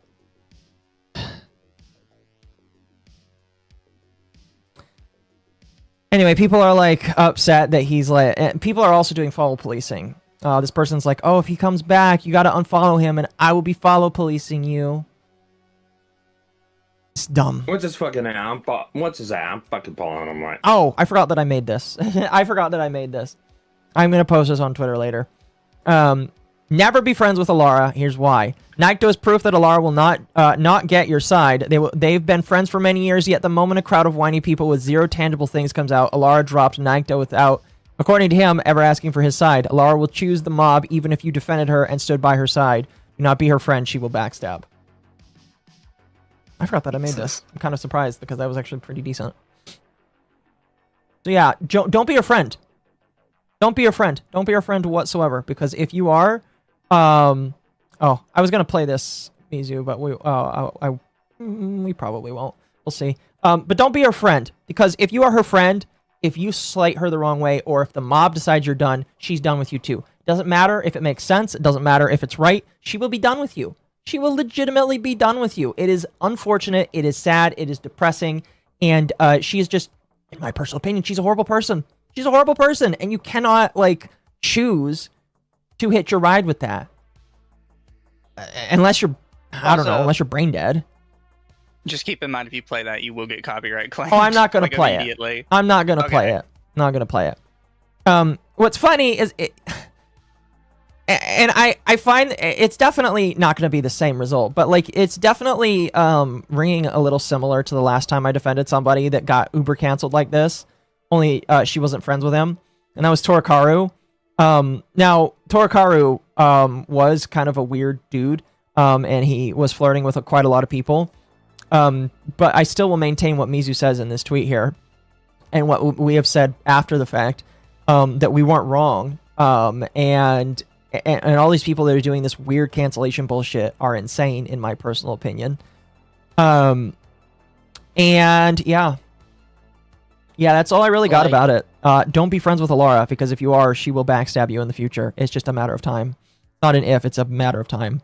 Anyway, people are like upset that he's like, and people are also doing follow policing. This person's like, oh, if he comes back, you gotta unfollow him and I will be follow policing you. It's dumb. What's his fucking name? What's his name? I'm fucking pulling him right. Oh, I forgot that I made this. I forgot that I made this. I'm gonna post this on Twitter later. Never be friends with Elara. Here's why. Nycto is proof that Elara will not get your side. They've been friends for many years, yet the moment a crowd of whiny people with zero tangible things comes out, Elara dropped Nycto without, according to him, ever asking for his side. Elara will choose the mob even if you defended her and stood by her side. Do not be her friend. She will backstab. I forgot that I made this. I'm kind of surprised because that was actually pretty decent. So yeah, don't be her friend. Don't be your friend. Don't be your friend whatsoever. Because if you are, oh, I was gonna play this, Mizu, but we probably won't. We'll see. But don't be her friend because if you are her friend, if you slight her the wrong way, or if the mob decides you're done, she's done with you too. Doesn't matter if it makes sense. It doesn't matter if it's right. She will be done with you. She will legitimately be done with you. It is unfortunate. It is sad. It is depressing. And she is just, in my personal opinion, she's a horrible person. She's a horrible person. And you cannot, like, choose to hitch your ride with that. Unless you're, I don't know, unless you're brain dead. Just keep in mind, if you play that, you will get copyright claims. Oh, I'm not going like, to play immediately. it. I'm not going to play it. Not going to play it. What's funny is and I find it's definitely not going to be the same result, but like it's definitely ringing a little similar to the last time I defended somebody that got uber canceled like this. Only she wasn't friends with him, and that was Torikaru. Now Torikaru was kind of a weird dude, and he was flirting with quite a lot of people. But I still will maintain what Mizu says in this tweet here, and what we have said after the fact, that we weren't wrong, and all these people that are doing this weird cancellation bullshit are insane, in my personal opinion. And yeah, that's all I really got about it. Don't be friends with Elara, because if you are, she will backstab you in the future. It's just a matter of time. Not an if, it's a matter of time.